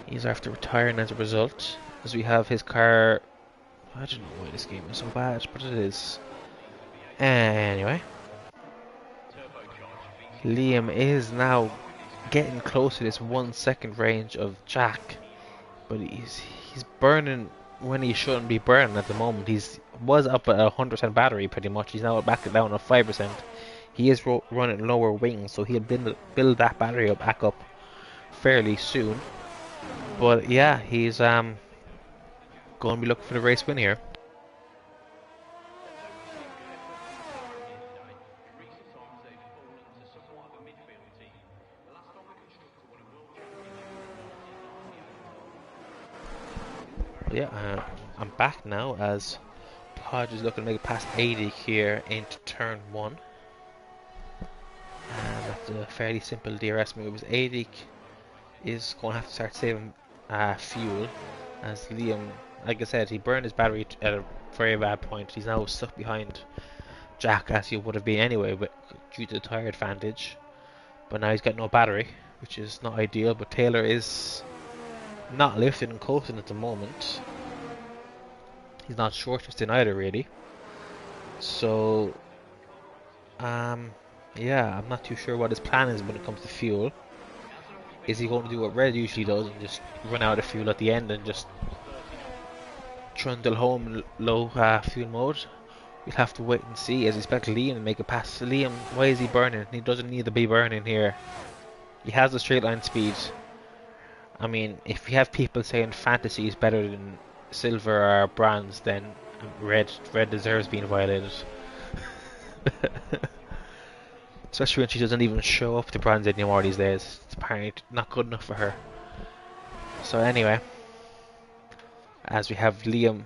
He's after retiring as a result, as we have his car. I don't know why this game is so bad, but it is. Anyway, Liam is now getting close to this 1 second range of Jack, but he's burning when he shouldn't be burning at the moment. He's was up at 100% battery pretty much. He's now back down to 5%. He is running lower wings, so he'll build that battery up back up fairly soon. But yeah, he's going to be looking for the race win here. Yeah, I'm back now as Podge is looking to make it past 80 here into turn 1. And that's a fairly simple DRS move. 80 is going to have to start saving fuel, as Liam, like I said, he burned his battery at a very bad point. He's now stuck behind Jack, as he would have been anyway, but due to the tire advantage. But now he's got no battery, which is not ideal. But Taylor is not lifting and coasting at the moment. He's not short twisting either, really. So, yeah, I'm not too sure what his plan is when it comes to fuel. Is he going to do what Red usually does and just run out of fuel at the end and just trundle home in low fuel mode? We'll have to wait and see. As expect Liam to make a pass. Liam, why is he burning? He doesn't need to be burning here. He has the straight line speed. I mean, if you have people saying fantasy is better than silver or bronze, then red deserves being violated. Especially when she doesn't even show up to bronze anymore these days. It's apparently not good enough for her. So anyway, as we have Liam,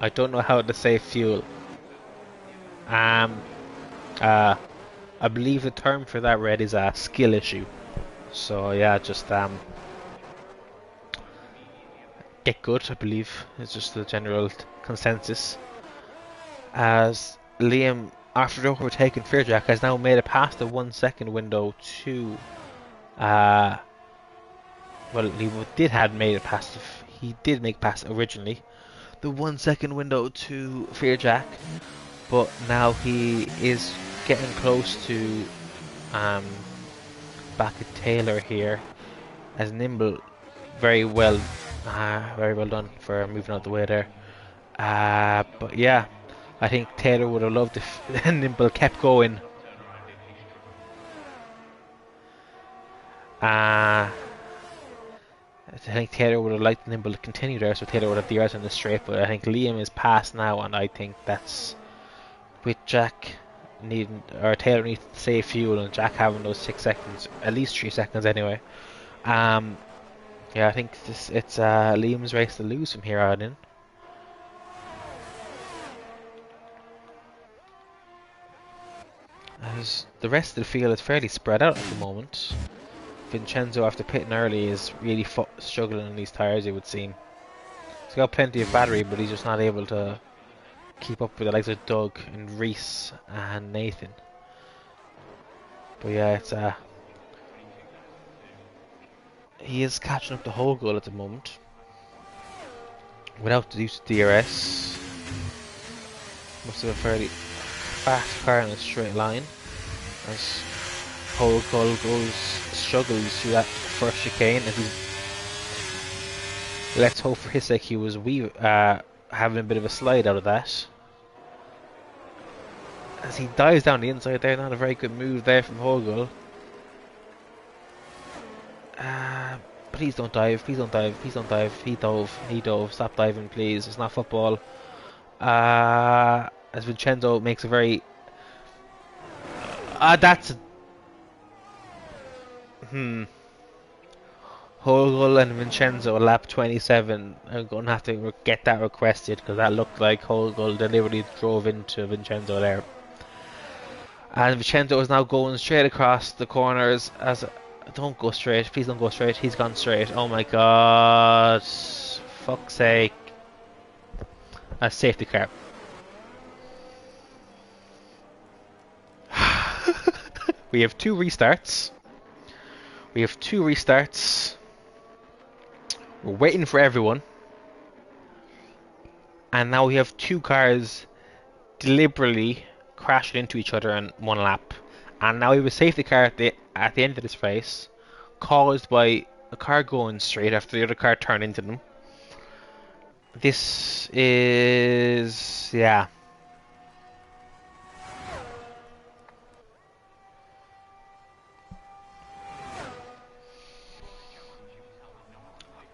I don't know how to save fuel. I believe the term for that, Red, is a skill issue. So yeah, just get good, I believe, is just the general consensus. As Liam, after overtaking Fearjack, has now made it past the 1 second window to well, he did make past originally the 1 second window to Fearjack, but now he is getting close to back at Taylor here, as Nimble, very well done for moving out the way there. But yeah, I think Taylor would have loved if Nimble kept going. I think Taylor would have liked Nimble to continue there, so Taylor would have the odds on the straight. But I think Liam is past now, and I think that's with Jack needing, or Taylor needs to save fuel, and Jack having those 6 seconds, at least 3 seconds anyway. Yeah, I think it's Liam's race to lose from here on in. As the rest of the field is fairly spread out at the moment. Vincenzo, after pitting early, is really struggling on these tyres, it would seem. He's got plenty of battery, but he's just not able to keep up with the likes of Doug and Reese and Nathan. But yeah, it's he is catching up to Hogle at the moment without the use of DRS. Must have a fairly fast car in a straight line, as Hogle struggles through that first chicane, and let's hope for his sake he was having a bit of a slide out of that. As he dives down the inside there, not a very good move there from Hogle. Please don't dive, please don't dive, please don't dive. He dove, stop diving please, it's not football. As Vincenzo makes a very... that's... Hogle and Vincenzo lap 27. I'm going to have to get that requested, because that looked like Hogle deliberately drove into Vincenzo there. And Vincenzo is now going straight across the corners as... Don't go straight, please don't go straight. He's gone straight. Oh my god. Fuck's sake. A safety car. We have two restarts. We're waiting for everyone. And now we have two cars deliberately crashing into each other in one lap. And now we have a safety car at the end of this race, caused by a car going straight after the other car turned into them. This is... yeah.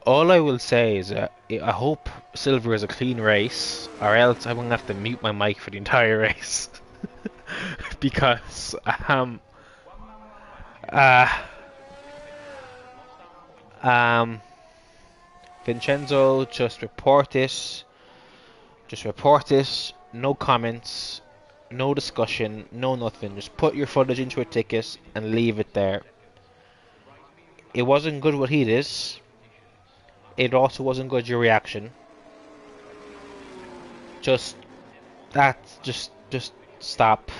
All I will say is I hope Silver is a clean race, or else I'm going to have to mute my mic for the entire race. Because Vincenzo, just report it, no comments, no discussion, no nothing, just put your footage into a ticket and leave it there. It wasn't good what he did. It also wasn't good your reaction. Just that. Just stop.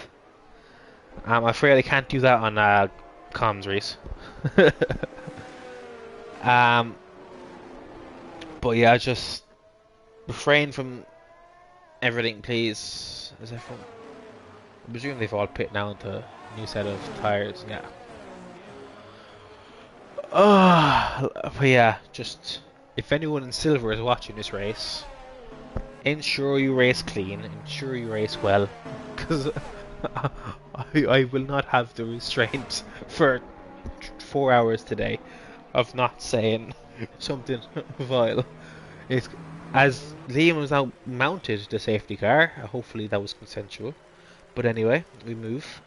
I'm afraid I can't do that on comms, Reese. um, but yeah, just refrain from everything, please. Is that from? I presume they've all put now into a new set of tires. Yeah. Oh, but yeah, just if anyone in silver is watching this race, ensure you race clean, ensure you race well, because I will not have the restraint for 4 hours today of not saying something vile. It's, as Liam was now mounted the safety car, hopefully that was consensual. But anyway, we move.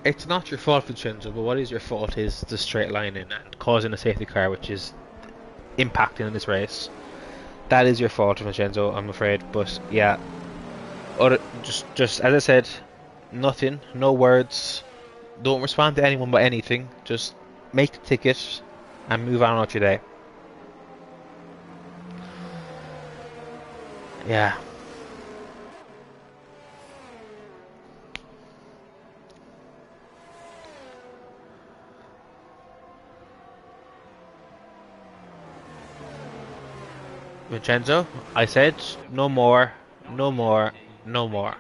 It's not your fault, Vincenzo, but what is your fault is the straight lining and causing a safety car, which is impacting in this race. That is your fault, Vincenzo, I'm afraid. But yeah, just as I said, nothing, no words. Don't respond to anyone by anything. Just make the ticket and move on with your day. Yeah. Vincenzo, I said no more, no more, no more.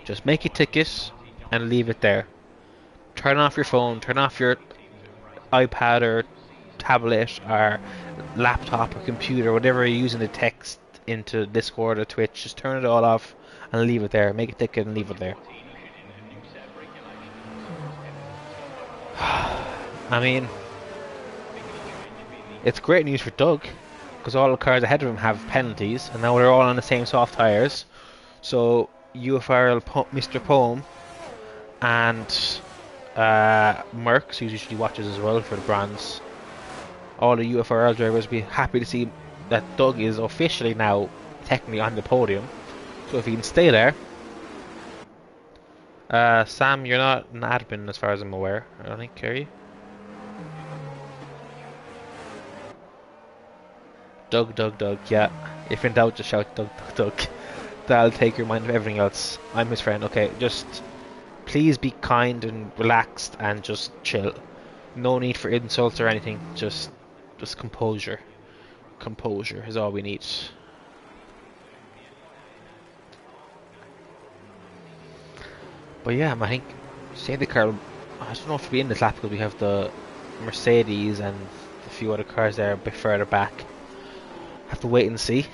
Just make a ticket and leave it there. Turn off your phone, turn off your iPad or tablet or laptop or computer, whatever you're using to text into Discord or Twitch. Just turn it all off and leave it there. Make a ticket and leave it there. I mean, it's great news for Doug, because all the cars ahead of him have penalties, and now they're all on the same soft tyres. So UFRL Mr. Poem and Merckx, who usually watches as well for the brands, all the UFRL drivers will be happy to see that Doug is officially now technically on the podium. So if he can stay there. Sam, you're not an admin as far as I'm aware, I don't think, are you? Doug, yeah. If in doubt, just shout Doug. That'll take your mind off everything else. I'm his friend, okay. Just please be kind and relaxed and just chill. No need for insults or anything. Just composure. Composure is all we need. But yeah, I think safety car. I don't know if we'll be in this lap because we have the Mercedes and a few other cars there a bit further back. Have to wait and see.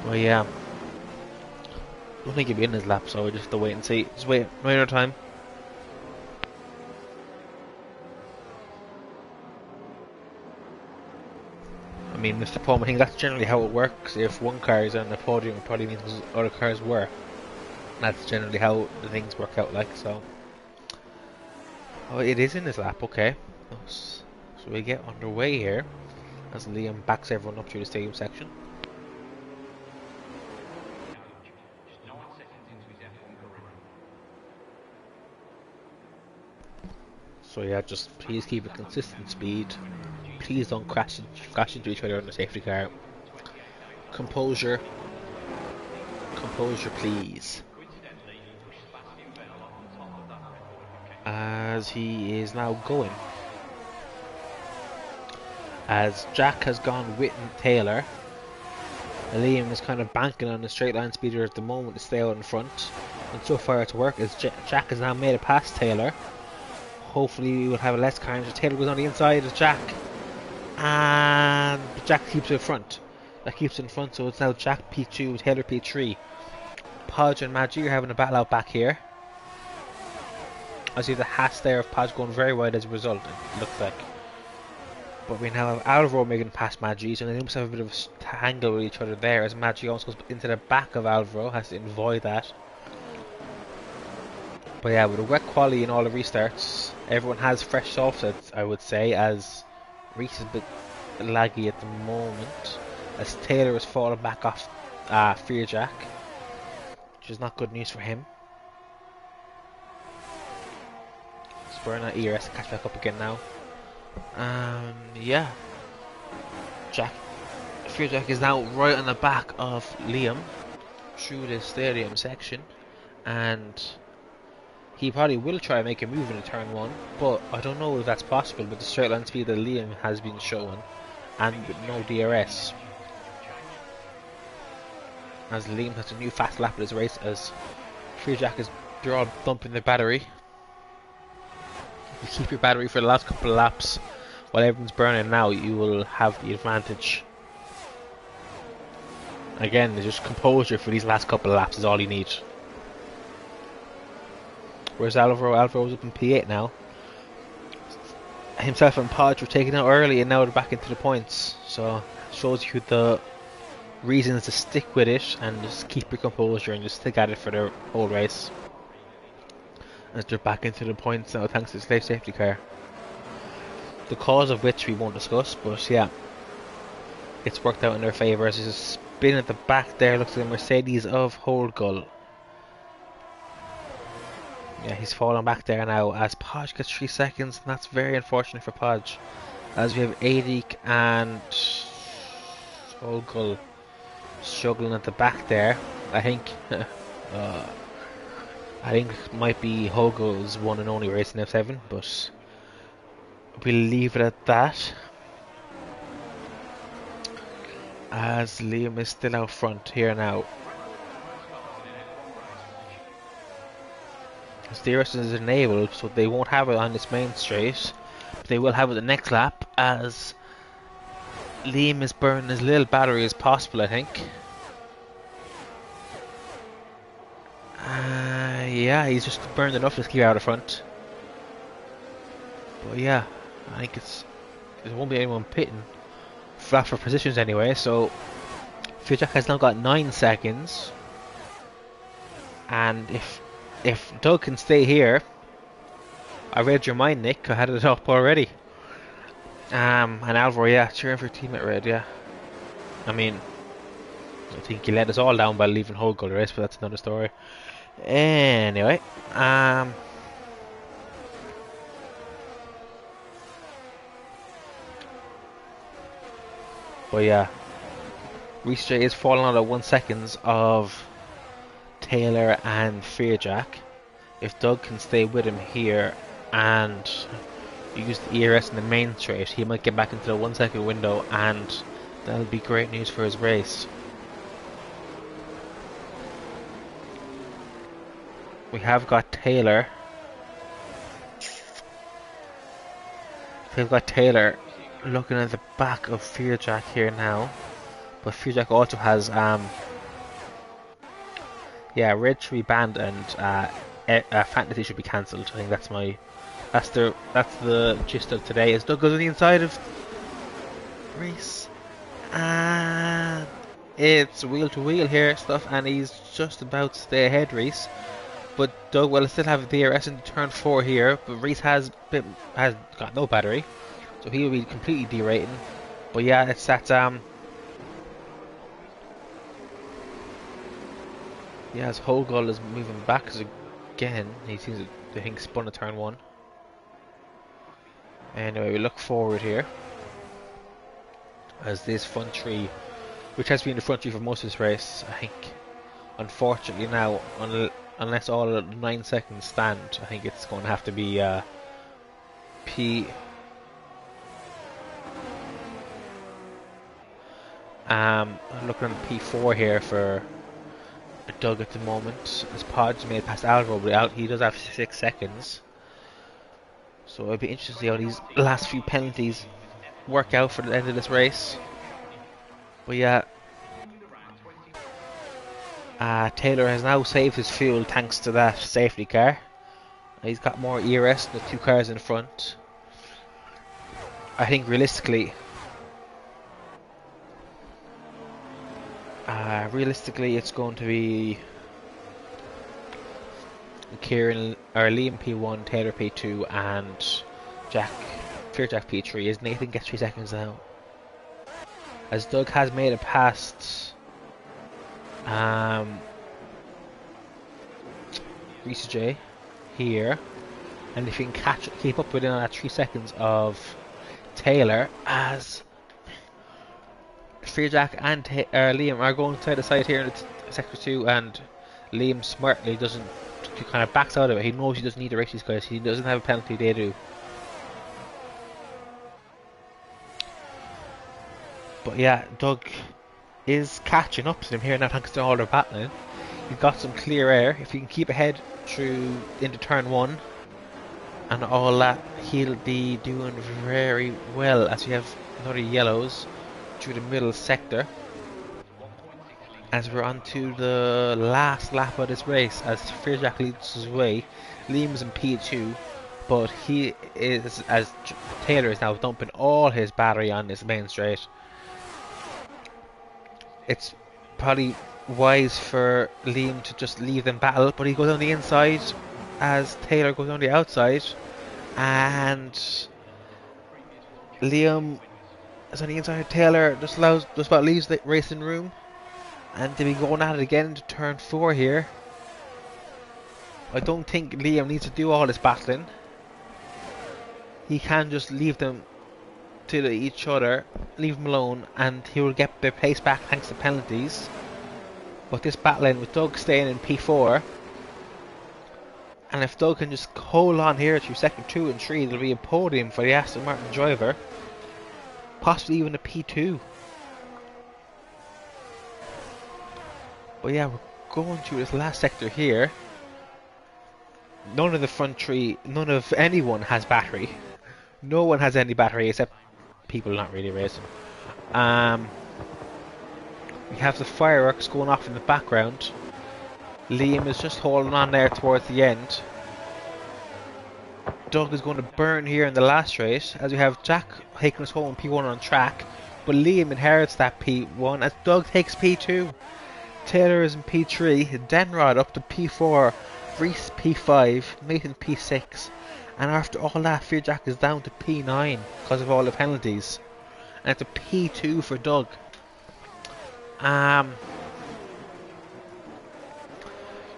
Well, yeah. I don't think he'll be in his lap, so we just have to wait and see. Just wait our time. I mean, Mr. Palm, I think that's generally how it works. If one car is on the podium, it probably means other cars were. That's generally how the things work out like, so. Oh, it is in his lap, okay. So we get underway here as Liam backs everyone up through the stadium section. So yeah, just please keep a consistent speed. Please don't crash into each other in the safety car. Composure. Composure, please. As he is now going. As Jack has gone with Taylor. Liam is kind of banking on the straight line speeder at the moment to stay out in front. And so far it's worked as Jack has now made it past Taylor. Hopefully we will have a less carnage. Taylor goes on the inside of Jack. And Jack keeps it in front. That keeps it in front, so it's now Jack P2, Taylor P3. Podge and Maggi are having a battle out back here. I see the Haas there of Podge going very wide as a result, it looks like. But we now have Alvaro making past Maggi, so they almost have a bit of a tangle with each other there, as Maggi also goes into the back of Alvaro, has to avoid that. But yeah, with a wet quality and all the restarts, everyone has fresh softsets, I would say, as Reese is a bit laggy at the moment, as Taylor is falling back off Fear Jack. which is not good news for him. Spurring at ERS to catch back up again now. Yeah. Fear Jack is now right on the back of Liam through the stadium section, and he probably will try and make a move in turn 1, but I don't know if that's possible with the straight line speed that Liam has been showing, and with no DRS. As Liam has a new fast lap of his race, as Fear Jack is all dumping their battery. If you keep your battery for the last couple of laps while everyone's burning now, you will have the advantage. Again, just composure for these last couple of laps is all you need. Where's Alvaro? Alvaro's up in P8 now. Himself and Podge were taken out early and now they're back into the points. So, shows you the reasons to stick with it and just keep your composure and just stick at it for the whole race. As they're back into the points now thanks to the slave safety car. The cause of which we won't discuss, but yeah, it's worked out in their favour. As there's a spin at the back there, looks like a Mercedes of Holdgull. Yeah, he's falling back there now as Podge gets 3 seconds, and that's very unfortunate for Podge. As we have Adik and Holdgull struggling at the back there. I think it might be Holdgull's one and only race in F7, but we'll leave it at that. As Liam is still out front here now. DRS is enabled, so they won't have it on this main straight, but they will have it the next lap as Liam is burning as little battery as possible, I think. Yeah, he's just burned enough to keep out of front. But yeah, I think there won't be anyone pitting flat for positions anyway, so Fear Jack has now got 9 seconds, and if Doug can stay here, I read your mind, Nick. I had it up already. And Alvaro, yeah, cheering for your teammate Red, yeah. I mean, I think he let us all down by leaving Holdgull the race, but that's another story. Anyway, but yeah, Reese J is falling out of 1 seconds of Taylor and Fear Jack. If Doug can stay with him here and use the ERS in the main straight, he might get back into the 1 second window, and that'll be great news for his race. We have got Taylor. We've got Taylor looking at the back of Fear Jack here now, but Fear Jack also has yeah, Red should be banned and Fantasy should be cancelled. I think that's the gist of today. As Doug goes on the inside of race, and it's wheel to wheel here stuff, and he's just about to stay ahead, Reese. But Doug will still have the DRS in turn 4 here, but Reese has got no battery, so he will be completely derating. But yeah, it's that yeah, as Holdgull is moving back again, he seems to think spun a turn 1. Anyway, we look forward here as this front tree, which has been the front tree for most of this race, I think, unfortunately now, unless all 9 seconds stand, I think it's going to have to be P. I'm looking at P4 here for Doug at the moment, as Podge made past Alvaro, but he does have 6 seconds. So it'll be interesting to see how these last few penalties work out for the end of this race. But yeah, Taylor has now saved his fuel thanks to that safety car. He's got more ERS than the 2 cars in front. I think realistically it's going to be Kieran or Liam P1, Taylor P2, and Fear Jack P3. As Nathan gets 3 seconds now, as Doug has made it past Reese J here, and if you can keep up within that 3 seconds of Taylor, as Fearjack and Liam are going side to side here in sector 2, and Liam smartly doesn't, he kind of backs out of it. He knows he doesn't need to race these guys. He doesn't have a penalty, they do. But yeah, Doug is catching up to them here now thanks to all their battling. He's got some clear air. If he can keep ahead through into turn 1 and all that, he'll be doing very well, as we have another yellows through the middle sector. As we're on to the last lap of this race, as Fearjack leads his way. Liam's in P2, but he is, as Taylor is now dumping all his battery on this main straight. It's probably wise for Liam to just leave them battle, but he goes on the inside as Taylor goes on the outside, and Liam is on the inside. Taylor just about leaves the racing room, and they'll be going at it again into turn 4 here. I don't think Liam needs to do all this battling. He can just leave them to each other, leave them alone, and he will get their pace back thanks to penalties. But this battling with Doug staying in P4, and if Doug can just hold on here through sector 2 and 3, there'll be a podium for the Aston Martin driver, possibly even a P2. But yeah, we're going through this last sector here. None of the front 3, none of anyone has battery. No one has any battery except people not really racing. We have the fireworks going off in the background. Liam is just holding on there towards the end. Doug is going to burn here in the last race, as we have Jack taking us home P1 on track, but Liam inherits that P1 as Doug takes P2. Taylor is in P3, Denrod up to P4, Reese P5, Nathan P6, and after all that, Fearjack is down to P9 because of all the penalties, and it's a P2 for Doug.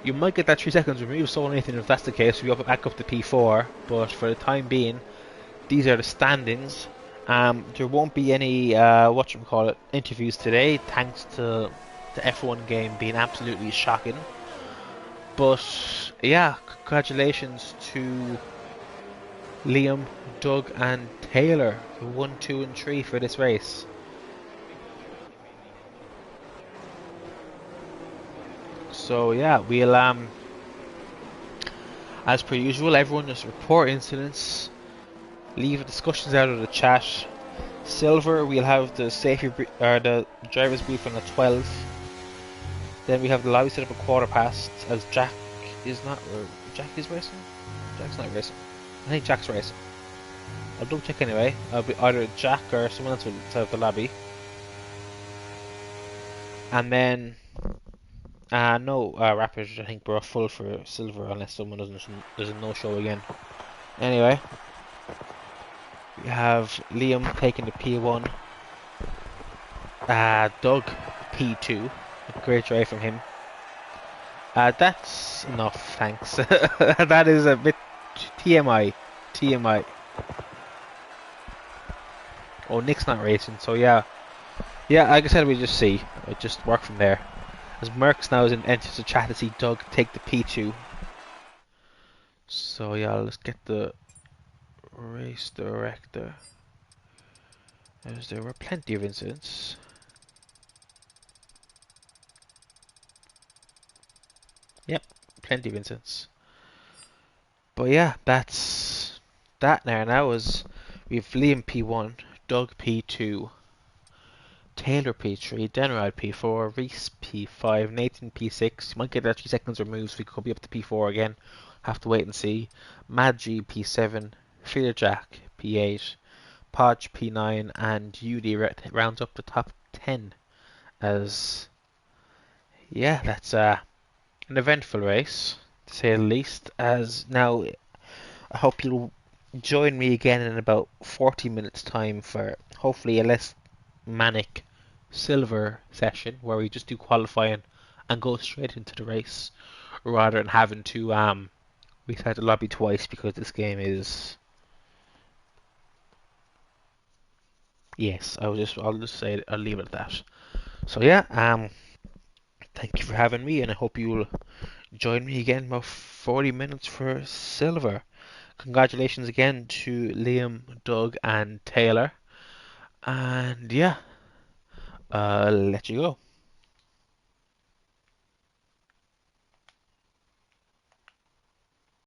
You might get that 3 seconds removed, so Nathan, if that's the case, we back up to P4, but for the time being, these are the standings. There won't be any interviews today, thanks to the F1 game being absolutely shocking. But yeah, congratulations to Liam, Doug and Taylor, who 1, 2 and 3 for this race. So yeah, we'll as per usual, everyone just report incidents, leave discussions out of the chat. Silver, we'll have the the driver's briefing at 12. Then we have the lobby set up at 1:15, as Jack is racing? Jack's not racing. I think Jack's racing. I'll double check anyway. I'll be either Jack or someone else will set up the lobby. And then Rapid, I think we're full for Silver unless someone there's a no-show again. Anyway, we have Liam taking the P1, Doug P2, a great drive from him. That's enough, thanks. That is a bit TMI. Oh, Nick's not racing, so yeah, like I said, we just see. It just work from there. As Merckx now enters the chat to see Doug take the P2. So yeah, let's get the race director, as there were plenty of incidents. Yep, plenty of incidents. But yeah, that's that now is we've Liam P1, Doug P2, Taylor P3, Denrod P4, Reese P5, Nathan P6. You might get that 3 seconds removed, so we could be up to P4 again. Have to wait and see. Madgy P7, Fearjack P8, Podge P9, and UD rounds up the top 10. As yeah, that's an eventful race, to say the least. As now, I hope you'll join me again in about 40 minutes time for hopefully a less manic Silver session where we just do qualifying and go straight into the race rather than having to restart the lobby twice because this game is. Yes, I'll just say I'll leave it at that. So yeah, thank you for having me, and I hope you'll join me again in about 40 minutes for silver. Congratulations again to Liam, Doug, and Taylor. And yeah, I'll let you go.